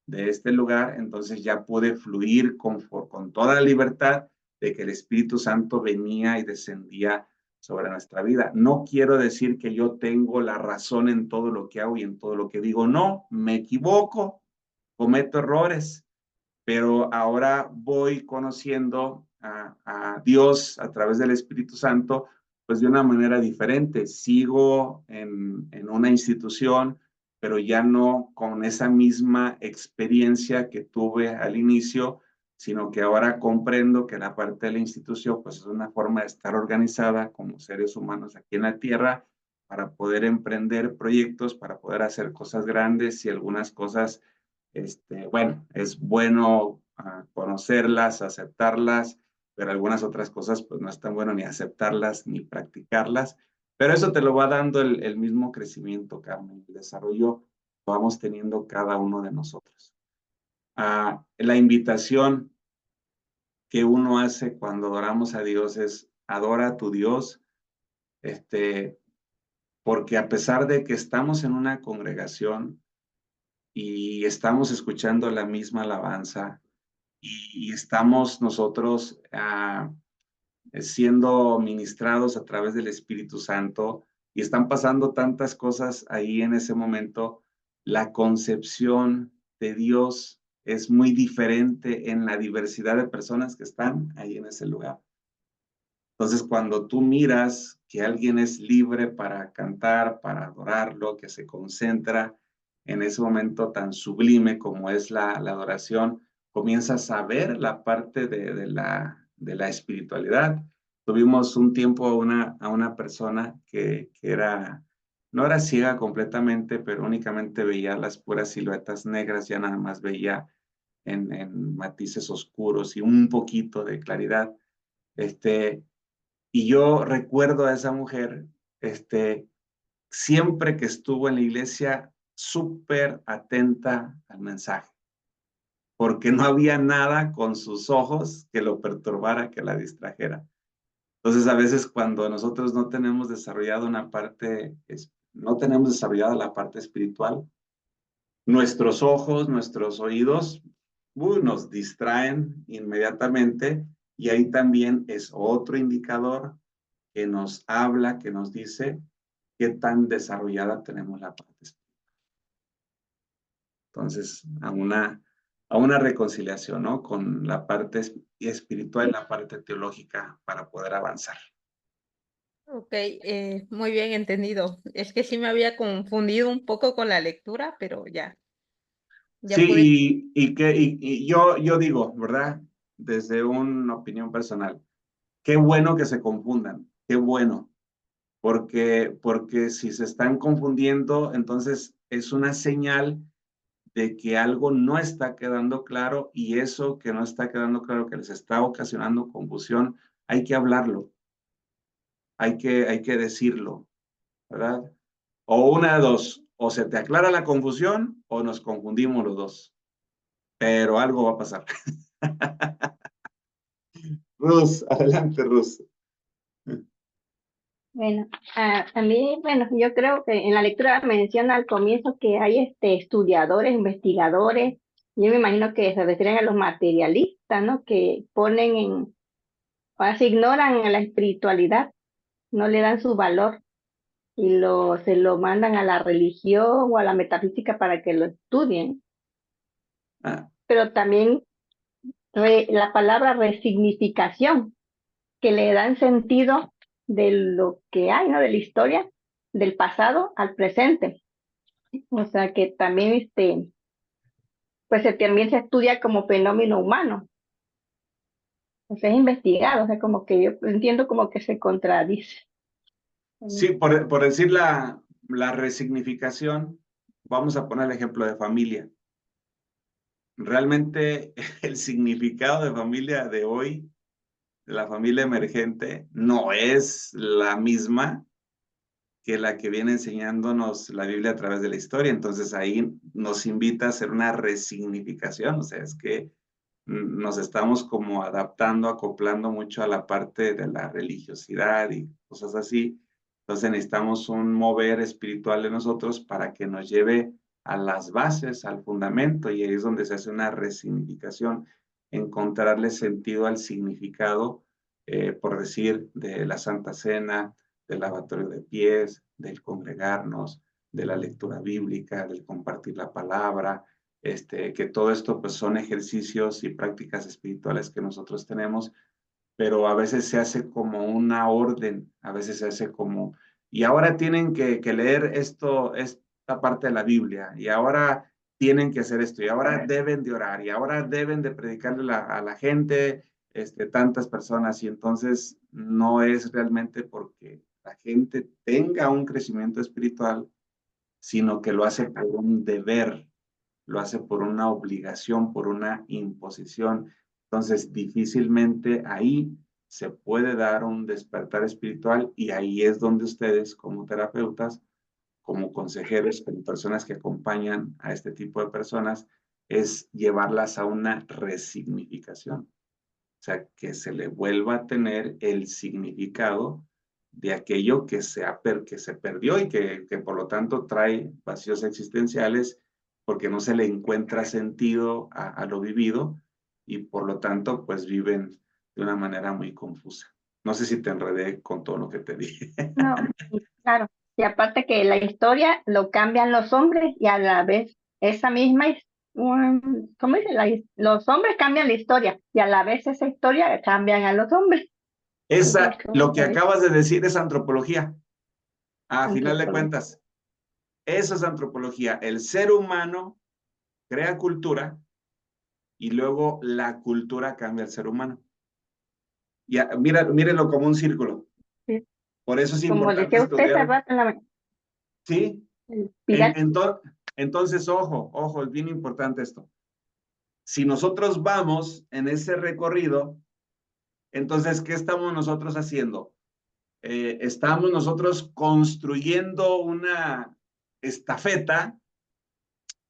Speaker 1: de este lugar, entonces ya pude fluir con toda la libertad de que el Espíritu Santo venía y descendía sobre nuestra vida. No quiero decir que yo tengo la razón en todo lo que hago y en todo lo que digo. No, me equivoco, cometo errores, pero ahora voy conociendo a Dios a través del Espíritu Santo, pues de una manera diferente. Sigo en una institución, pero ya no con esa misma experiencia que tuve al inicio, sino que ahora comprendo que la parte de la institución, pues es una forma de estar organizada como seres humanos aquí en la tierra para poder emprender proyectos, para poder hacer cosas grandes y algunas cosas, bueno, es bueno conocerlas, aceptarlas, pero algunas otras cosas pues no es tan bueno ni aceptarlas ni practicarlas, pero eso te lo va dando el mismo crecimiento, Carmen, el desarrollo que vamos teniendo cada uno de nosotros. La invitación que uno hace cuando adoramos a Dios es adora a tu Dios, porque a pesar de que estamos en una congregación y estamos escuchando la misma alabanza, y estamos nosotros siendo ministrados a través del Espíritu Santo y están pasando tantas cosas ahí en ese momento, la concepción de Dios es muy diferente en la diversidad de personas que están ahí en ese lugar. Entonces, cuando tú miras que alguien es libre para cantar, para adorarlo, que se concentra en ese momento tan sublime como es la adoración, comienzas a ver la parte de la espiritualidad. Tuvimos un tiempo a una persona que no era ciega completamente, pero únicamente veía las puras siluetas negras, ya nada más veía en matices oscuros y un poquito de claridad. Y yo recuerdo a esa mujer, siempre que estuvo en la iglesia, súper atenta al mensaje, porque no había nada con sus ojos que lo perturbara, que la distrajera. Entonces, a veces cuando nosotros no tenemos desarrollado una parte, no tenemos desarrollada la parte espiritual, nuestros ojos, nuestros oídos, nos distraen inmediatamente y ahí también es otro indicador que nos habla, que nos dice qué tan desarrollada tenemos la parte espiritual. Entonces, a una reconciliación, ¿no?, con la parte y espiritual en la parte teológica para poder avanzar.
Speaker 2: Ok, muy bien entendido. Es que sí me había confundido un poco con la lectura, pero ya pude.
Speaker 1: Sí, y yo digo, ¿verdad? Desde una opinión personal, qué bueno que se confundan, qué bueno, porque si se están confundiendo, entonces es una señal de que algo no está quedando claro y eso que no está quedando claro, que les está ocasionando confusión, hay que hablarlo, hay que decirlo, ¿verdad? O una de dos, o se te aclara la confusión o nos confundimos los dos, pero algo va a pasar. Rus, adelante, Rus.
Speaker 3: Bueno, a mí, bueno, yo creo que en la lectura menciona al comienzo que hay estudiadores, investigadores, yo me imagino que se refieren a los materialistas, ¿no? Que ponen ahora se ignoran a la espiritualidad, no le dan su valor y se lo mandan a la religión o a la metafísica para que lo estudien.
Speaker 1: Ah,
Speaker 3: Pero también la palabra resignificación, que le dan sentido de lo que hay, ¿no? De la historia, del pasado al presente. O sea que también pues también se estudia como fenómeno humano, o sea, es investigado, o sea, como que yo entiendo como que se contradice.
Speaker 1: sí, por decir la resignificación, vamos a poner el ejemplo de familia. Realmente el significado de familia de hoy, de la familia emergente, no es la misma que la que viene enseñándonos la Biblia a través de la historia. Entonces ahí nos invita a hacer una resignificación, o sea, es que nos estamos como adaptando, acoplando mucho a la parte de la religiosidad y cosas así. Entonces necesitamos un mover espiritual de nosotros para que nos lleve a las bases, al fundamento, y ahí es donde se hace una resignificación, encontrarle sentido al significado, por decir, de la Santa Cena, del lavatorio de pies, del congregarnos, de la lectura bíblica, del compartir la palabra, que todo esto pues son ejercicios y prácticas espirituales que nosotros tenemos, pero a veces se hace como una orden, a veces se hace como, y ahora tienen que leer esto, esta parte de la Biblia, y ahora tienen que hacer esto, y ahora deben de orar, y ahora deben de predicarle a la gente, tantas personas, y entonces no es realmente porque la gente tenga un crecimiento espiritual, sino que lo hace por un deber, lo hace por una obligación, por una imposición. Entonces, difícilmente ahí se puede dar un despertar espiritual y ahí es donde ustedes como terapeutas, como consejeros, como personas que acompañan a este tipo de personas, es llevarlas a una resignificación. O sea, que se le vuelva a tener el significado de aquello que se perdió y que por lo tanto trae vacíos existenciales porque no se le encuentra sentido a lo vivido y por lo tanto pues viven de una manera muy confusa. No sé si te enredé con todo lo que te dije.
Speaker 3: No, y claro, y aparte que la historia lo cambian los hombres y a la vez esa misma, ¿cómo dice? Los hombres cambian la historia y a la vez esa historia cambian a los hombres. Entonces,
Speaker 1: Lo que
Speaker 3: como es
Speaker 1: acabas de decir es antropología, a final de
Speaker 3: antropología.
Speaker 1: cuentas. Eso es antropología. El ser humano crea cultura y luego la cultura cambia al ser humano. Ya, mírenlo como un círculo.
Speaker 3: Sí.
Speaker 1: Por eso es
Speaker 3: Como
Speaker 1: importante
Speaker 3: decía usted hace
Speaker 1: estudiar,
Speaker 3: rato
Speaker 1: ¿sí?
Speaker 3: el
Speaker 1: En,
Speaker 3: pilar,
Speaker 1: ento- entonces, ojo, es bien importante esto. Si nosotros vamos en ese recorrido, entonces, ¿qué estamos nosotros haciendo? Estamos nosotros construyendo una estafeta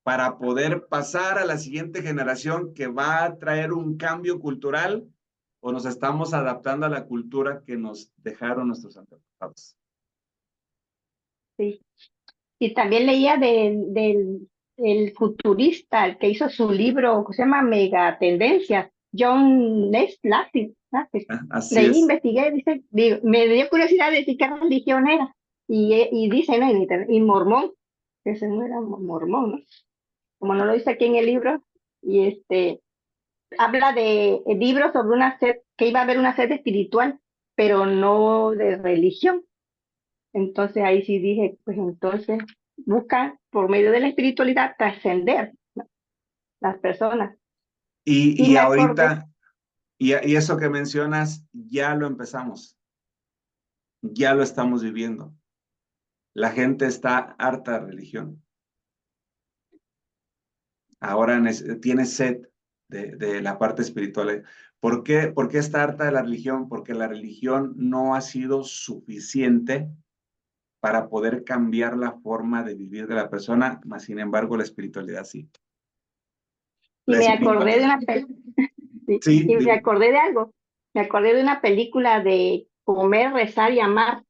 Speaker 1: para poder pasar a la siguiente generación que va a traer un cambio cultural o nos estamos adaptando a la cultura que nos dejaron nuestros antepasados.
Speaker 3: sí. Y también leía el futurista, el que hizo su libro, que se llama Megatendencias, John Lassie.
Speaker 1: Así
Speaker 3: Leí,
Speaker 1: es.
Speaker 3: investigué, me dio curiosidad de decir qué religión era. Y dice, ¿no? Y mormón, que ese no era mormón, ¿no? Como no lo dice aquí en el libro, y habla de libros sobre una sed, que iba a haber una sed espiritual, pero no de religión. Entonces ahí sí dije, pues entonces busca por medio de la espiritualidad trascender las personas. Y
Speaker 1: Y
Speaker 3: me acordé,
Speaker 1: ahorita, y eso que mencionas, ya lo empezamos, ya lo estamos viviendo. La gente está harta de religión. Ahora tiene sed de la parte espiritual. ¿Por qué está harta de la religión? Porque la religión no ha sido suficiente para poder cambiar la forma de vivir de la persona, más sin embargo la espiritualidad sí.
Speaker 3: y
Speaker 1: La
Speaker 3: me acordé de
Speaker 1: espiritualidad.
Speaker 3: una sí,
Speaker 1: Sí,
Speaker 3: y me acordé de algo. Me acordé de una película de Comer, Rezar y Amar,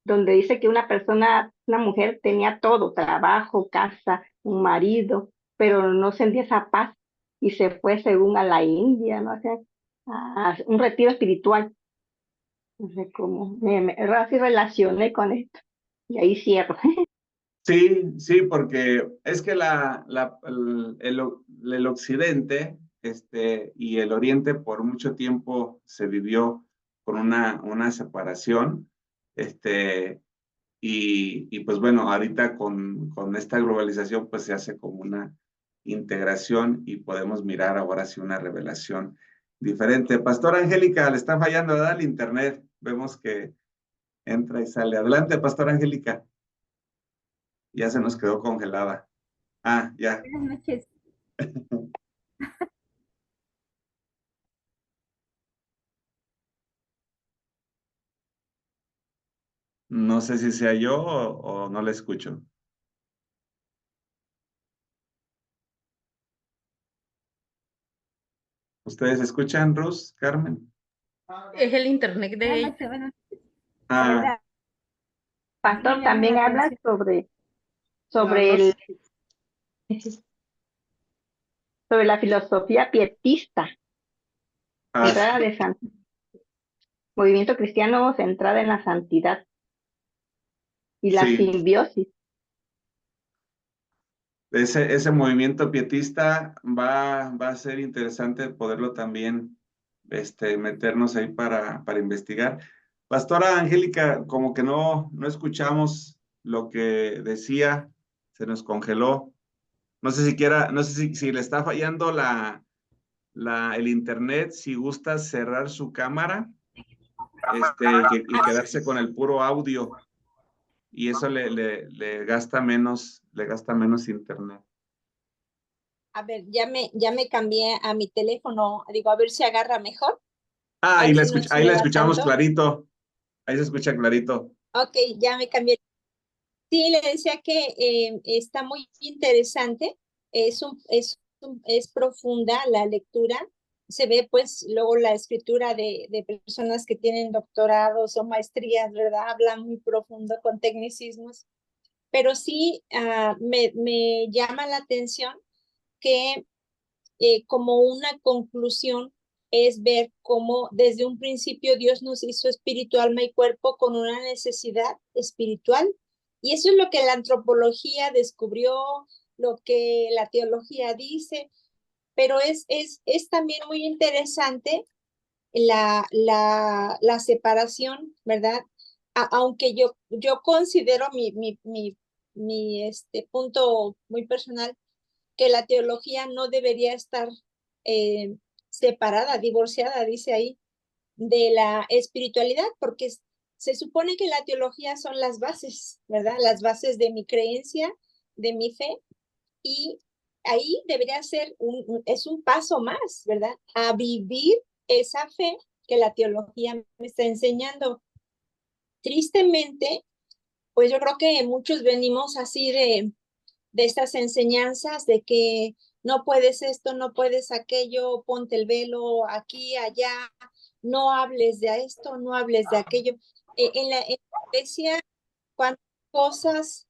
Speaker 3: donde dice que una persona, una mujer tenía todo, trabajo, casa, un marido, pero no sentía esa paz y se fue según a la India, ¿no? O sea, a un retiro espiritual. No sé cómo, así relacioné con esto. Y ahí cierro.
Speaker 1: sí, sí, porque es que el occidente y el oriente por mucho tiempo se vivió con una separación. Y pues bueno, ahorita con esta globalización pues se hace como una integración y podemos mirar ahora sí una revelación diferente. Pastora Angélica, le está fallando, ¿verdad? El internet. Vemos que entra y sale. Adelante, Pastora Angélica. Ya se nos quedó congelada. Ah, ya.
Speaker 4: Buenas noches.
Speaker 1: No sé si sea yo o no la escucho. ¿Ustedes escuchan, Rus, Carmen?
Speaker 2: Es el internet de
Speaker 4: Buenas
Speaker 2: ella.
Speaker 4: noches, buenas noches. La
Speaker 1: Ah,
Speaker 4: verdad, me
Speaker 3: Pastor
Speaker 4: llama
Speaker 3: también
Speaker 4: la
Speaker 3: habla
Speaker 4: atención.
Speaker 3: sobre
Speaker 1: no,
Speaker 3: sobre la filosofía pietista,
Speaker 1: sí.
Speaker 3: centrada de movimiento cristiano centrada en la santidad y la
Speaker 1: Sí.
Speaker 3: simbiosis.
Speaker 1: Ese movimiento pietista va a ser interesante poderlo también meternos ahí para investigar. Pastora Angélica, como que no escuchamos lo que decía, se nos congeló. No sé no sé si le está fallando el internet, si gusta cerrar su cámara y quedarse con el puro audio. Y eso le gasta menos internet.
Speaker 4: A ver, ya me cambié a mi teléfono. Digo, a ver si agarra mejor.
Speaker 1: Ah,
Speaker 4: A ver si no
Speaker 1: ahí la
Speaker 4: explora
Speaker 1: escuchamos
Speaker 4: tanto.
Speaker 1: clarito. Ahí se escucha clarito.
Speaker 4: Ok, ya me cambié. Sí, le decía que está muy interesante. Es profunda la lectura. Se ve pues luego la escritura de personas que tienen doctorados o maestrías, ¿verdad? Hablan muy profundo con tecnicismos. Pero sí me llama la atención que como una conclusión es ver cómo desde un principio Dios nos hizo espíritu, alma y cuerpo con una necesidad espiritual. Y eso es lo que la antropología descubrió, lo que la teología dice, pero es también muy interesante la separación, ¿verdad? Aunque yo considero mi punto muy personal, que la teología no debería estar eh, separada, divorciada, dice ahí, de la espiritualidad, porque se supone que la teología son las bases, ¿verdad? Las bases de mi creencia, de mi fe, y ahí debería ser es un paso más, ¿verdad? A vivir esa fe que la teología me está enseñando. Tristemente, pues yo creo que muchos venimos así de estas enseñanzas de que no puedes esto, no puedes aquello, ponte el velo aquí, allá, no hables de esto, no hables de aquello. En la iglesia, cuántas cosas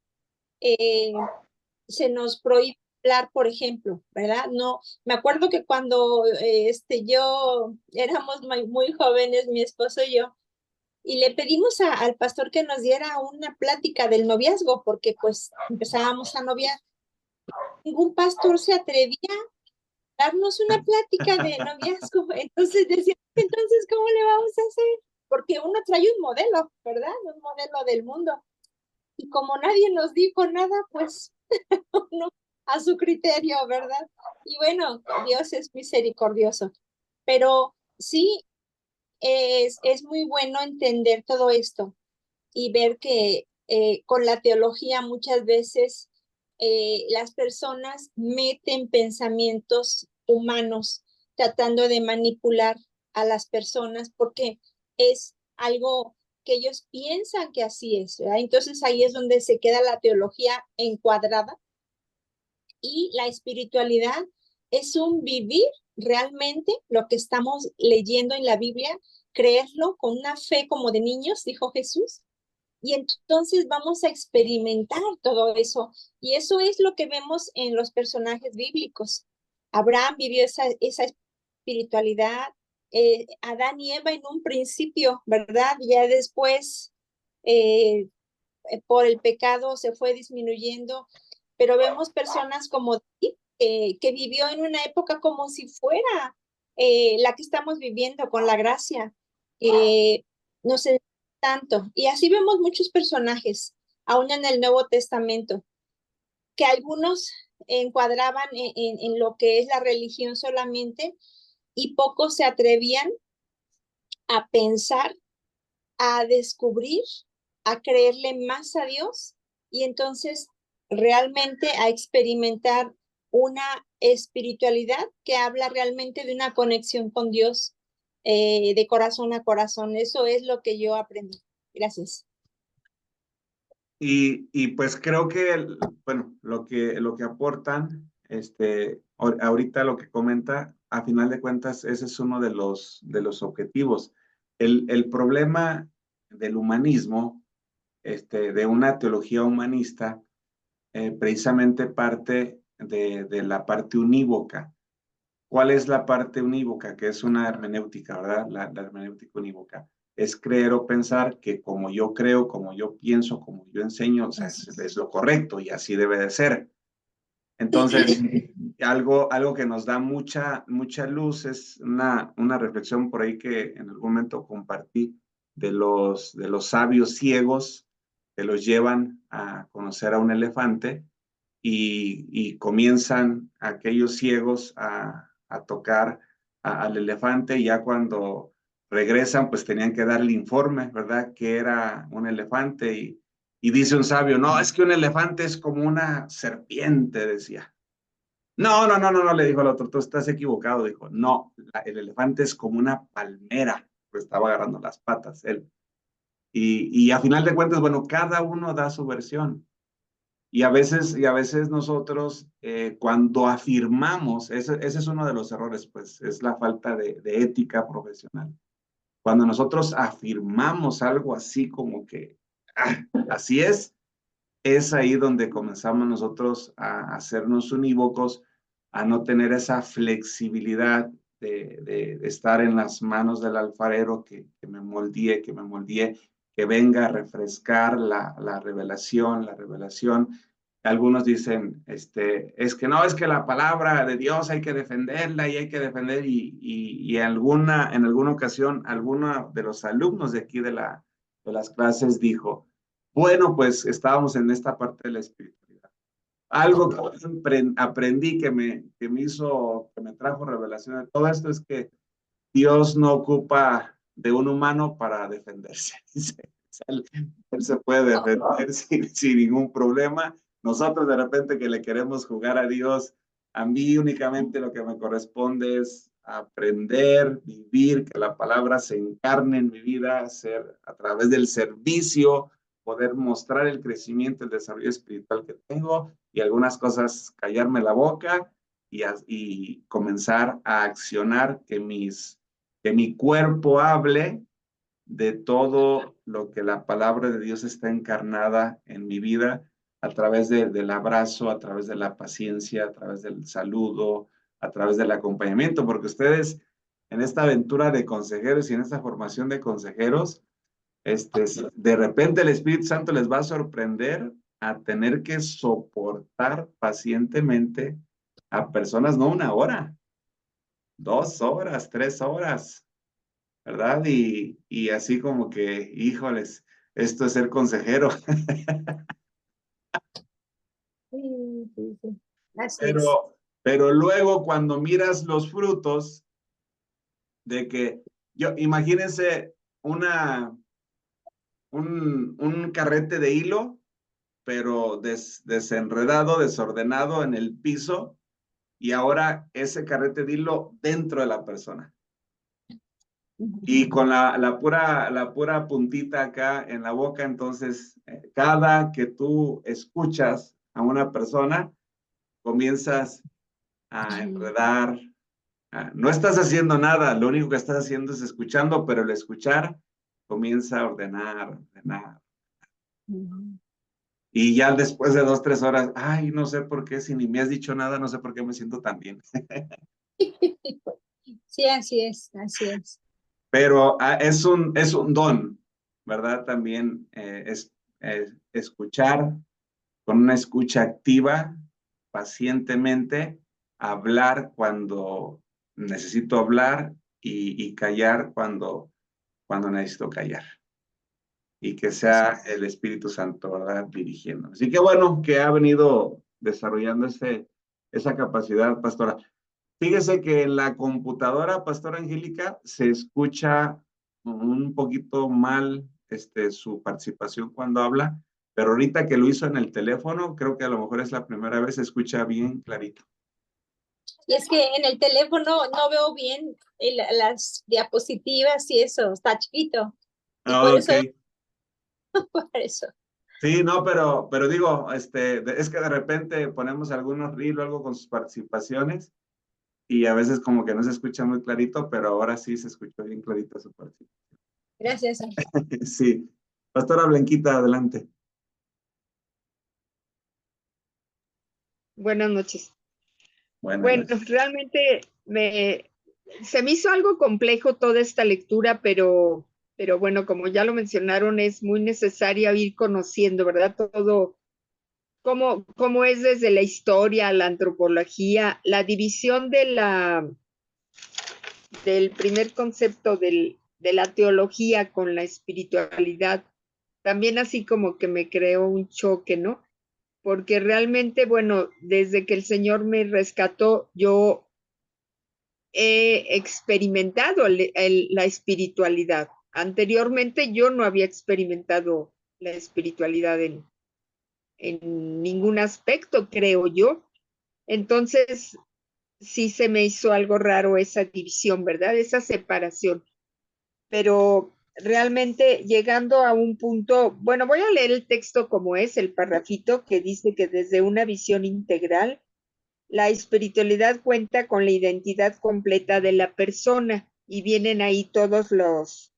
Speaker 4: se nos prohíbe hablar, por ejemplo, ¿verdad? No, me acuerdo que cuando yo éramos muy jóvenes, mi esposo y yo, y le pedimos al pastor que nos diera una plática del noviazgo, porque pues empezábamos a noviar. Ningún pastor se atrevía darnos una plática de noviazgo. Entonces decía, entonces, ¿cómo le vamos a hacer? Porque uno trae un modelo, ¿verdad? Un modelo del mundo. Y como nadie nos dijo nada, pues uno a su criterio, ¿verdad? Y bueno, Dios es misericordioso. Pero sí, es muy bueno entender todo esto y ver que con la teología muchas veces las personas meten pensamientos humanos tratando de manipular a las personas porque es algo que ellos piensan que así es, ¿verdad? Entonces ahí es donde se queda la teología encuadrada y la espiritualidad es un vivir realmente lo que estamos leyendo en la Biblia, creerlo con una fe como de niños, dijo Jesús, y entonces vamos a experimentar todo eso. Y eso es lo que vemos en los personajes bíblicos. Abraham vivió esa espiritualidad, Adán y Eva en un principio, ¿verdad? Ya después, por el pecado se fue disminuyendo, pero vemos personas como David, que vivió en una época como si fuera la que estamos viviendo con la gracia. No sé tanto. Y así vemos muchos personajes, aún en el Nuevo Testamento, que algunos encuadraban en lo que es la religión solamente y pocos se atrevían a pensar, a descubrir, a creerle más a Dios y entonces realmente a experimentar una espiritualidad que habla realmente de una conexión con Dios de corazón a corazón. Eso es lo que yo aprendí. Gracias.
Speaker 1: Y pues creo que, bueno, lo que aportan, ahorita lo que comenta, a final de cuentas, ese es uno de los objetivos. El problema del humanismo, de una teología humanista, precisamente parte de la parte unívoca. ¿Cuál es la parte unívoca? Que es una hermenéutica, ¿verdad? La hermenéutica unívoca. Es creer o pensar que como yo creo, como yo pienso, como yo enseño, o sea, es lo correcto y así debe de ser. Entonces, algo que nos da mucha luz es una reflexión por ahí que en algún momento compartí de los sabios ciegos que los llevan a conocer a un elefante y comienzan aquellos ciegos a tocar al elefante y ya cuando regresan pues tenían que darle informe, ¿verdad? Que era un elefante y dice un sabio, no, es que un elefante es como una serpiente, decía. No, no, no, no, no, le dijo el otro, tú estás equivocado, dijo, no, el elefante es como una palmera, pues estaba agarrando las patas él. Y a final de cuentas, bueno, cada uno da su versión. Y a veces nosotros, cuando afirmamos, ese es uno de los errores, pues, es la falta de ética profesional. Cuando nosotros afirmamos algo así como que, así es ahí donde comenzamos nosotros a hacernos unívocos, a no tener esa flexibilidad de estar en las manos del alfarero que me moldee, que venga a refrescar la revelación. Algunos dicen, es que no, es que la palabra de Dios hay que defenderla y hay que defender, y en alguna ocasión, alguno de los alumnos de aquí de las clases dijo, bueno, pues estábamos en esta parte de la espiritualidad. Algo que aprendí que me trajo revelación de todo esto es que Dios no ocupa de un humano para defenderse. Él se puede defender sin ningún problema. Nosotros de repente que le queremos jugar a Dios, a mí únicamente lo que me corresponde es aprender, vivir, que la palabra se encarne en mi vida, hacer a través del servicio, poder mostrar el crecimiento, el desarrollo espiritual que tengo y algunas cosas callarme la boca y comenzar a accionar que mi cuerpo hable de todo lo que la palabra de Dios está encarnada en mi vida a través del abrazo, a través de la paciencia, a través del saludo, a través del acompañamiento, porque ustedes en esta aventura de consejeros y en esta formación de consejeros, de repente el Espíritu Santo les va a sorprender a tener que soportar pacientemente a personas, no una hora, 2 horas, 3 horas, ¿verdad? Y así como que, híjoles, esto es ser consejero.
Speaker 4: Sí, sí, sí. Así es.
Speaker 1: Pero luego cuando miras los frutos de que, imagínense un carrete de hilo, pero desenredado, desordenado en el piso, y ahora ese carrete de hilo dentro de la persona. Y con la pura puntita acá en la boca, entonces, cada que tú escuchas a una persona, comienzas a enredar. No estás haciendo nada, lo único que estás haciendo es escuchando, pero el escuchar comienza a ordenar, ordenar. Y ya después de 2, 3 horas, ay, no sé por qué, si ni me has dicho nada, no sé por qué me siento tan bien.
Speaker 4: Sí, así es, así es.
Speaker 1: Pero es un don, ¿verdad? También escuchar con una escucha activa, pacientemente, hablar cuando necesito hablar y callar cuando necesito callar. Y que sea el Espíritu Santo, ¿verdad? Dirigiendo. Así que bueno, que ha venido desarrollando esa capacidad, pastora. Fíjese que en la computadora, pastora Angélica, se escucha un poquito mal su participación cuando habla, pero ahorita que lo hizo en el teléfono, creo que a lo mejor es la primera vez, se escucha bien clarito.
Speaker 4: Y es que en el teléfono no veo bien las diapositivas y eso, está chiquito. Y por
Speaker 1: Ok.
Speaker 4: eso, por eso.
Speaker 1: Sí, no, pero digo, es que de repente ponemos algunos reels o algo con sus participaciones y a veces como que no se escucha muy clarito, pero ahora sí se escuchó bien clarito su participación.
Speaker 4: Gracias.
Speaker 1: Sí. Pastora Blanquita, adelante.
Speaker 5: Buenas noches.
Speaker 1: Buenas
Speaker 5: Bueno,
Speaker 1: noches.
Speaker 5: realmente se me hizo algo complejo toda esta lectura, pero bueno, como ya lo mencionaron, es muy necesaria ir conociendo, ¿verdad? Todo, cómo es desde la historia, la antropología, la división del primer concepto de la teología con la espiritualidad. También así como que me creó un choque, ¿no? Porque realmente, bueno, desde que el Señor me rescató, yo he experimentado la espiritualidad. Anteriormente yo no había experimentado la espiritualidad en ningún aspecto, creo yo. Entonces, sí se me hizo algo raro esa división, ¿verdad? Esa separación. Pero realmente llegando a un punto, bueno, voy a leer el texto como es, el parrafito que dice que desde una visión integral, la espiritualidad cuenta con la identidad completa de la persona y vienen ahí todos los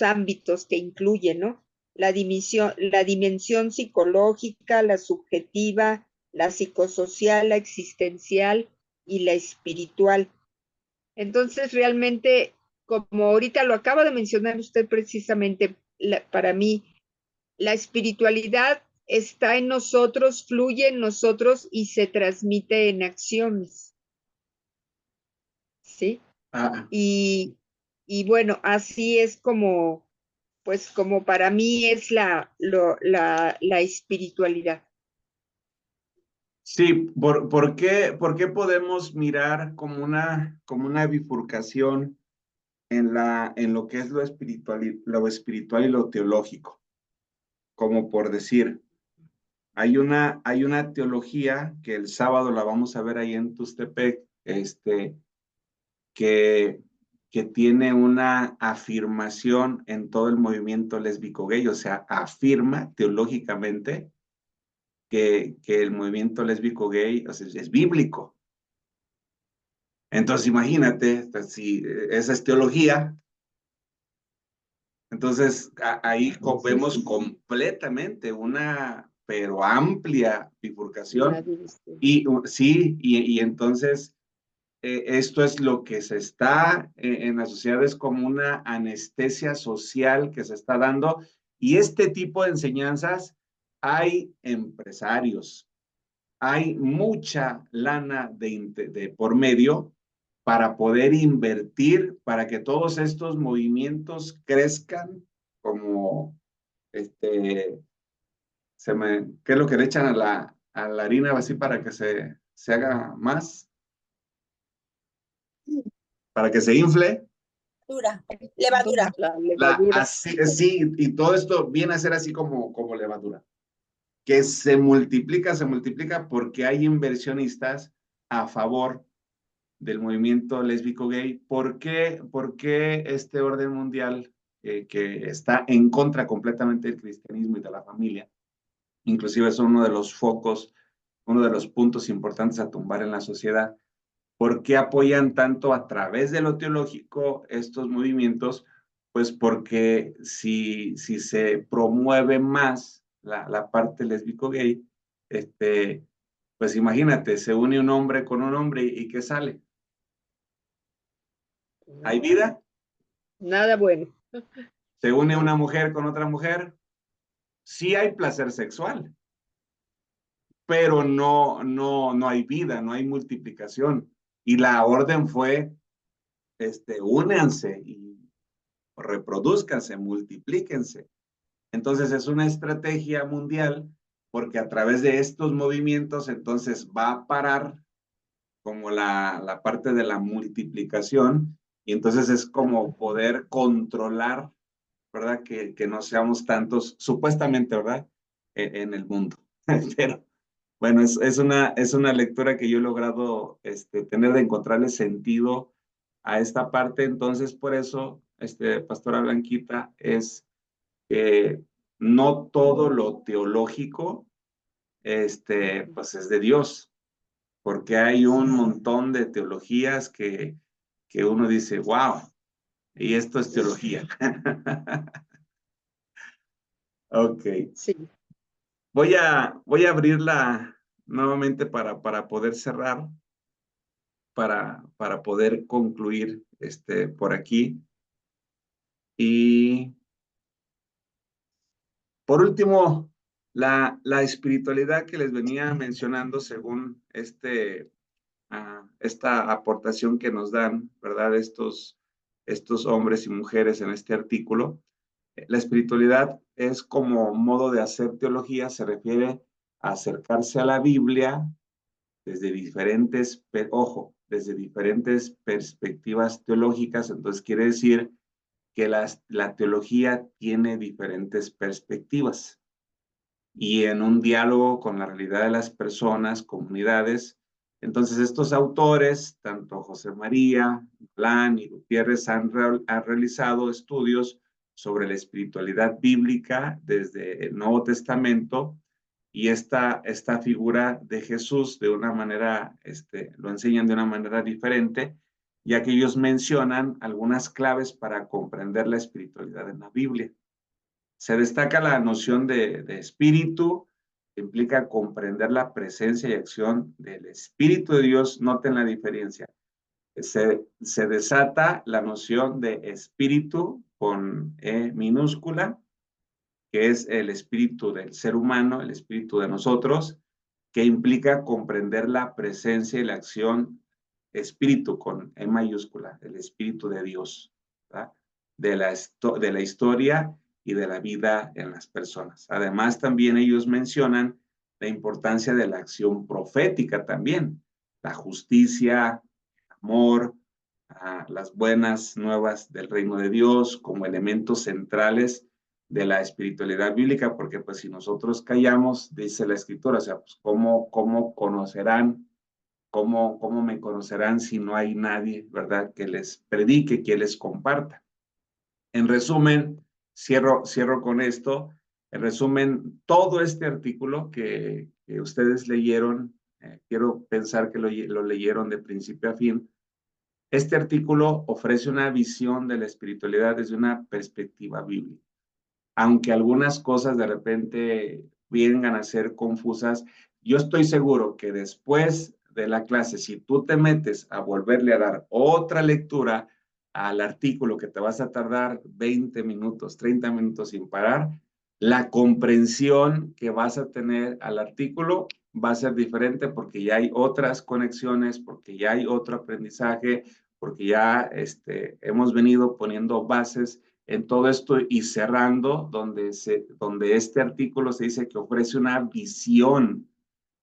Speaker 5: ámbitos que incluyen, ¿no? La dimensión psicológica, la subjetiva, la psicosocial, la existencial y la espiritual. Entonces, realmente, como ahorita lo acaba de mencionar usted precisamente, para mí, la espiritualidad está en nosotros, fluye en nosotros y se transmite en acciones. ¿Sí?
Speaker 1: Ah,
Speaker 5: Y bueno, así es como, pues como para mí es la espiritualidad.
Speaker 1: sí, ¿por qué podemos mirar como una bifurcación en lo que es lo espiritual y lo teológico? Como por decir, hay una teología que el sábado la vamos a ver ahí en Tustepec, que, que tiene una afirmación en todo el movimiento lésbico gay, o sea, afirma teológicamente que el movimiento lésbico gay, o sea, es bíblico. Entonces, imagínate, si esa es teología, entonces ahí vemos completamente pero amplia bifurcación. Y sí, y entonces esto es lo que se está en la sociedad, es como una anestesia social que se está dando. Y este tipo de enseñanzas, hay empresarios, hay mucha lana de por medio para poder invertir, para que todos estos movimientos crezcan como, ¿qué es lo que le echan a la harina así para que se haga más? Para que se infle.
Speaker 4: Levadura.
Speaker 5: La levadura.
Speaker 1: Sí, y todo esto viene a ser así como levadura, que se multiplica porque hay inversionistas a favor del movimiento lésbico gay. ¿Por qué este orden mundial que está en contra completamente del cristianismo y de la familia? Inclusive es uno de los focos, uno de los puntos importantes a tumbar en la sociedad. ¿Por qué apoyan tanto a través de lo teológico estos movimientos? Pues porque si se promueve más la parte lésbico-gay, pues imagínate, se une un hombre con un hombre y ¿qué sale? ¿Hay vida?
Speaker 5: Nada bueno.
Speaker 1: ¿Se une una mujer con otra mujer? Sí hay placer sexual, pero no hay vida, no hay multiplicación. Y la orden fue, únanse y reproduzcanse, multiplíquense. Entonces es una estrategia mundial porque a través de estos movimientos entonces va a parar como la parte de la multiplicación y entonces es como poder controlar, ¿verdad? Que no seamos tantos, supuestamente, ¿verdad? En el mundo. Pero bueno, es una lectura que yo he logrado tener de encontrarle sentido a esta parte. Entonces, por eso, Pastora Blanquita, es que no todo lo teológico, pues es de Dios, porque hay un montón de teologías que uno dice, wow, y esto es teología. Ok.
Speaker 5: Sí.
Speaker 1: Voy a abrirla nuevamente para poder cerrar, para poder concluir por aquí. Y por último, la espiritualidad que les venía mencionando según esta aportación que nos dan, ¿verdad? Estos hombres y mujeres en este artículo. La espiritualidad es como modo de hacer teología, se refiere a acercarse a la Biblia desde diferentes, desde diferentes perspectivas teológicas. Entonces quiere decir que la teología tiene diferentes perspectivas y en un diálogo con la realidad de las personas, comunidades. Entonces estos autores, tanto José María, Plan y Gutiérrez, han realizado estudios sobre la espiritualidad bíblica desde el Nuevo Testamento y esta figura de Jesús de una manera, lo enseñan de una manera diferente, ya que ellos mencionan algunas claves para comprender la espiritualidad en la Biblia. Se destaca la noción de espíritu, que implica comprender la presencia y acción del Espíritu de Dios. Noten la diferencia. Se desata la noción de espíritu con E minúscula, que es el espíritu del ser humano, el espíritu de nosotros, que implica comprender la presencia y la acción espíritu con E mayúscula, el espíritu de Dios, ¿verdad? De la historia y de la vida en las personas. Además, también ellos mencionan la importancia de la acción profética también, la justicia, el amor, las buenas nuevas del reino de Dios como elementos centrales de la espiritualidad bíblica, porque pues si nosotros callamos, dice la escritura, o sea, pues ¿cómo conocerán, cómo me conocerán si no hay nadie, ¿verdad?, que les predique, que les comparta? En resumen, cierro con esto. En resumen, todo este artículo que ustedes leyeron, quiero pensar que lo leyeron de principio a fin. Este artículo ofrece una visión de la espiritualidad desde una perspectiva bíblica. Aunque algunas cosas de repente vengan a ser confusas, yo estoy seguro que después de la clase, si tú te metes a volverle a dar otra lectura al artículo que te vas a tardar 20 minutos, 30 minutos sin parar, la comprensión que vas a tener al artículo va a ser diferente porque ya hay otras conexiones, porque ya hay otro aprendizaje, porque ya hemos venido poniendo bases en todo esto y cerrando donde este artículo se dice que ofrece una visión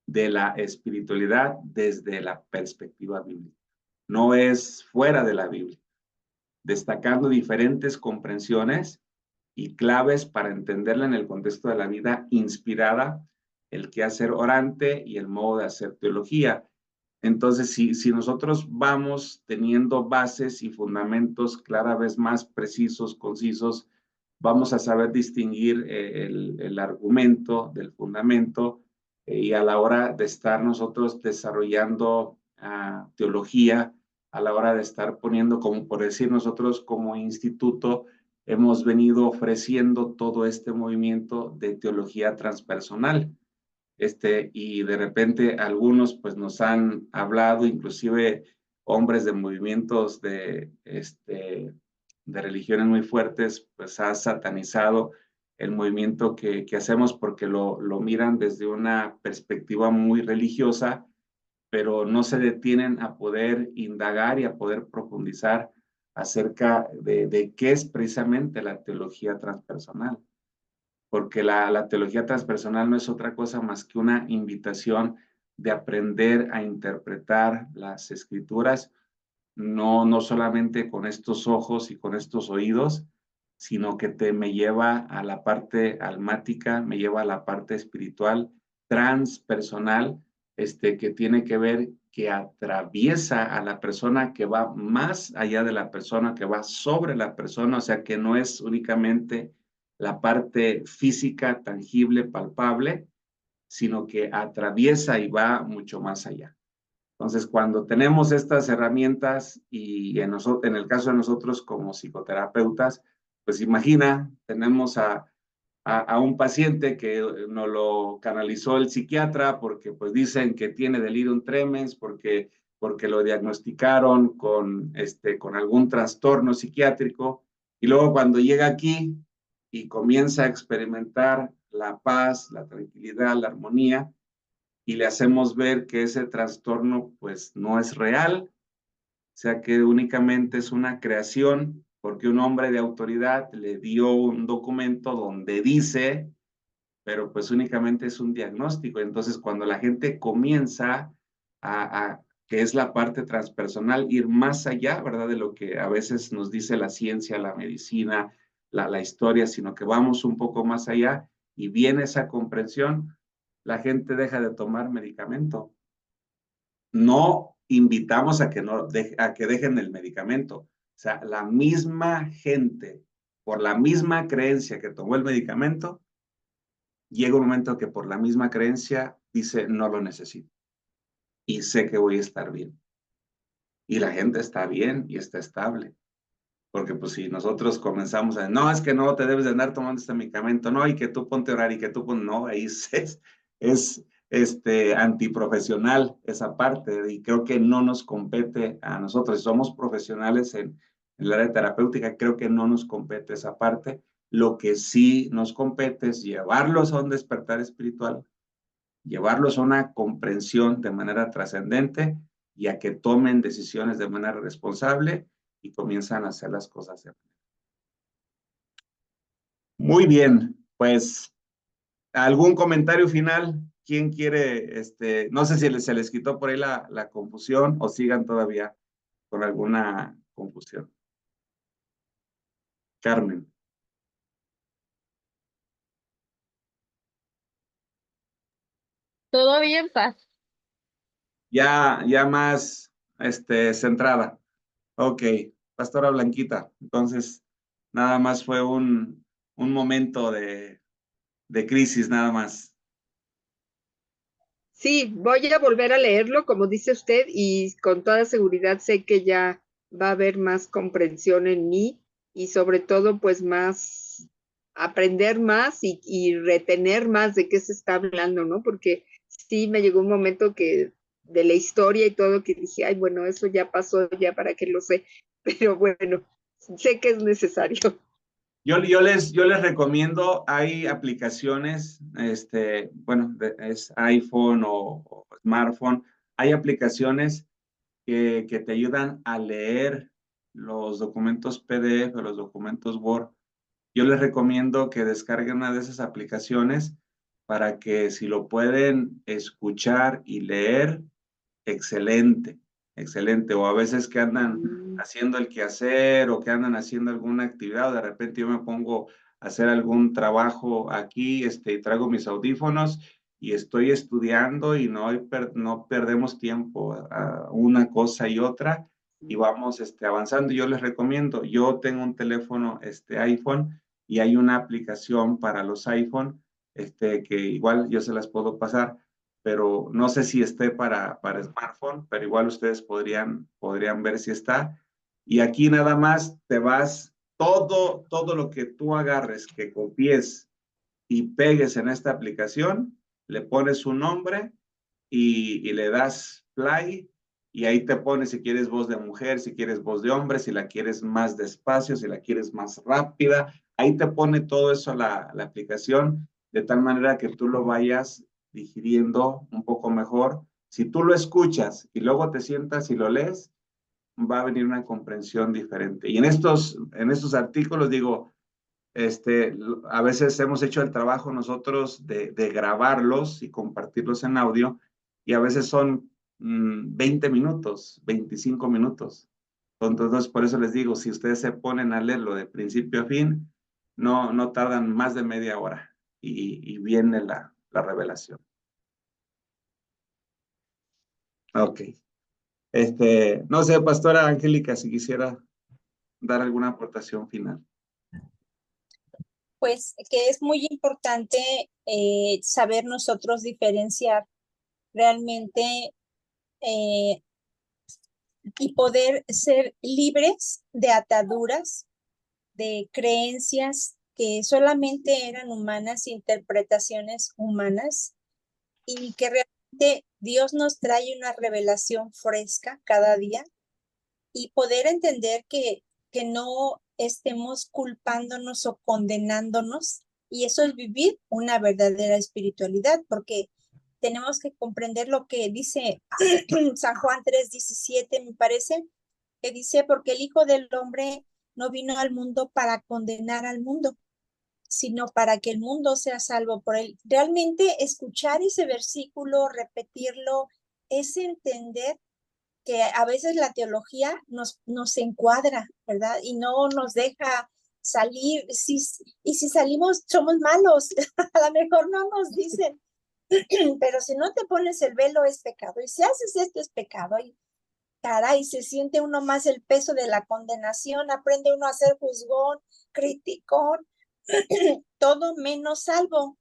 Speaker 1: de la espiritualidad desde la perspectiva bíblica. No es fuera de la Biblia, destacando diferentes comprensiones y claves para entenderla en el contexto de la vida inspirada, el quehacer orante y el modo de hacer teología. Entonces, si nosotros vamos teniendo bases y fundamentos cada vez más precisos, concisos, vamos a saber distinguir el argumento del fundamento, y a la hora de estar nosotros desarrollando teología, a la hora de estar poniendo, como por decir, nosotros como instituto hemos venido ofreciendo todo este movimiento de teología transpersonal. Y de repente algunos pues nos han hablado, inclusive hombres de movimientos de religiones muy fuertes, pues ha satanizado el movimiento que hacemos porque lo miran desde una perspectiva muy religiosa, pero no se detienen a poder indagar y a poder profundizar acerca de qué es precisamente la teología transpersonal, porque la teología transpersonal no es otra cosa más que una invitación de aprender a interpretar las escrituras, no solamente con estos ojos y con estos oídos, sino que me lleva a la parte almática, me lleva a la parte espiritual, transpersonal, que tiene que ver, que atraviesa a la persona, que va más allá de la persona, que va sobre la persona, o sea, que no es únicamente la parte física, tangible, palpable, sino que atraviesa y va mucho más allá. Entonces, cuando tenemos estas herramientas y en el caso de nosotros como psicoterapeutas, pues imagina, tenemos a un paciente que nos lo canalizó el psiquiatra porque pues dicen que tiene delirium tremens, porque lo diagnosticaron con algún trastorno psiquiátrico, y luego cuando llega aquí y comienza a experimentar la paz, la tranquilidad, la armonía, y le hacemos ver que ese trastorno pues no es real, o sea que únicamente es una creación porque un hombre de autoridad le dio un documento donde dice, pero pues únicamente es un diagnóstico. Entonces cuando la gente comienza que es la parte transpersonal, ir más allá, ¿verdad? De lo que a veces nos dice la ciencia, la medicina, la historia, sino que vamos un poco más allá y viene esa comprensión, la gente deja de tomar medicamento. No invitamos a que dejen el medicamento. O sea, la misma gente, por la misma creencia que tomó el medicamento, llega un momento que por la misma creencia dice, no lo necesito y sé que voy a estar bien. Y la gente está bien y está estable. Porque pues si nosotros comenzamos a, no, es que no te debes de andar tomando este medicamento, no, y que tú ponte a orar y que tú no, ahí es antiprofesional esa parte, y creo que no nos compete a nosotros. Si somos profesionales en el área terapéutica, creo que no nos compete esa parte. Lo que sí nos compete es llevarlos a un despertar espiritual, llevarlos a una comprensión de manera trascendente y a que tomen decisiones de manera responsable y comienzan a hacer las cosas de manera. Muy bien, pues, ¿algún comentario final? ¿Quién quiere, no sé si se les quitó por ahí la confusión o sigan todavía con alguna confusión? Carmen.
Speaker 2: Todo bien, Paz.
Speaker 1: Ya más, centrada. Ok, Pastora Blanquita. Entonces, nada más fue un momento de crisis, nada más.
Speaker 5: Sí, voy a volver a leerlo, como dice usted, y con toda seguridad sé que ya va a haber más comprensión en mí y sobre todo, pues más, aprender más y retener más de qué se está hablando, ¿no? Porque sí me llegó un momento que de la historia y todo que dije, ay, bueno, eso ya pasó, ya para qué lo sé, pero bueno, sé que es necesario.
Speaker 1: Yo les recomiendo, hay aplicaciones, bueno, es iPhone o smartphone, hay aplicaciones que te ayudan a leer los documentos PDF o los documentos Word. Yo les recomiendo que descarguen una de esas aplicaciones para que si lo pueden escuchar y leer, excelente, excelente. O a veces que andan haciendo el quehacer o que andan haciendo alguna actividad, o de repente yo me pongo a hacer algún trabajo aquí, y traigo mis audífonos y estoy estudiando y no perdemos tiempo a una cosa y otra y vamos avanzando. Yo les recomiendo, yo tengo un teléfono iPhone y hay una aplicación para los iPhone que igual yo se las puedo pasar, pero no sé si esté para smartphone, pero igual ustedes podrían ver si está. Y aquí nada más te vas, todo lo que tú agarres, que copies y pegues en esta aplicación, le pones un nombre y le das play y ahí te pones si quieres voz de mujer, si quieres voz de hombre, si la quieres más despacio, si la quieres más rápida. Ahí te pone todo eso la aplicación de tal manera que tú lo vayas digiriendo un poco mejor. Si tú lo escuchas y luego te sientas y lo lees, va a venir una comprensión diferente. Y en estos artículos digo, a veces hemos hecho el trabajo nosotros de grabarlos y compartirlos en audio, y a veces son 20 minutos, 25 minutos. Entonces, por eso les digo, si ustedes se ponen a leerlo de principio a fin, no tardan más de media hora y viene la revelación. Ok. No sé, Pastora Angélica, si quisiera dar alguna aportación final.
Speaker 4: Pues que es muy importante saber nosotros diferenciar realmente y poder ser libres de ataduras, de creencias que solamente eran humanas, interpretaciones humanas, y que realmente Dios nos trae una revelación fresca cada día y poder entender que no estemos culpándonos o condenándonos. Y eso es vivir una verdadera espiritualidad, porque tenemos que comprender lo que dice San Juan 3:17, me parece, que dice, porque el Hijo del Hombre no vino al mundo para condenar al mundo, sino para que el mundo sea salvo por él. Realmente escuchar ese versículo, repetirlo, es entender que a veces la teología nos encuadra, ¿verdad? Y no nos deja salir. Y si salimos, somos malos. A lo mejor no nos dicen, pero si no te pones el velo es pecado. Y si haces esto es pecado. Y caray, se siente uno más el peso de la condenación, aprende uno a ser juzgón, criticón, todo menos salvo.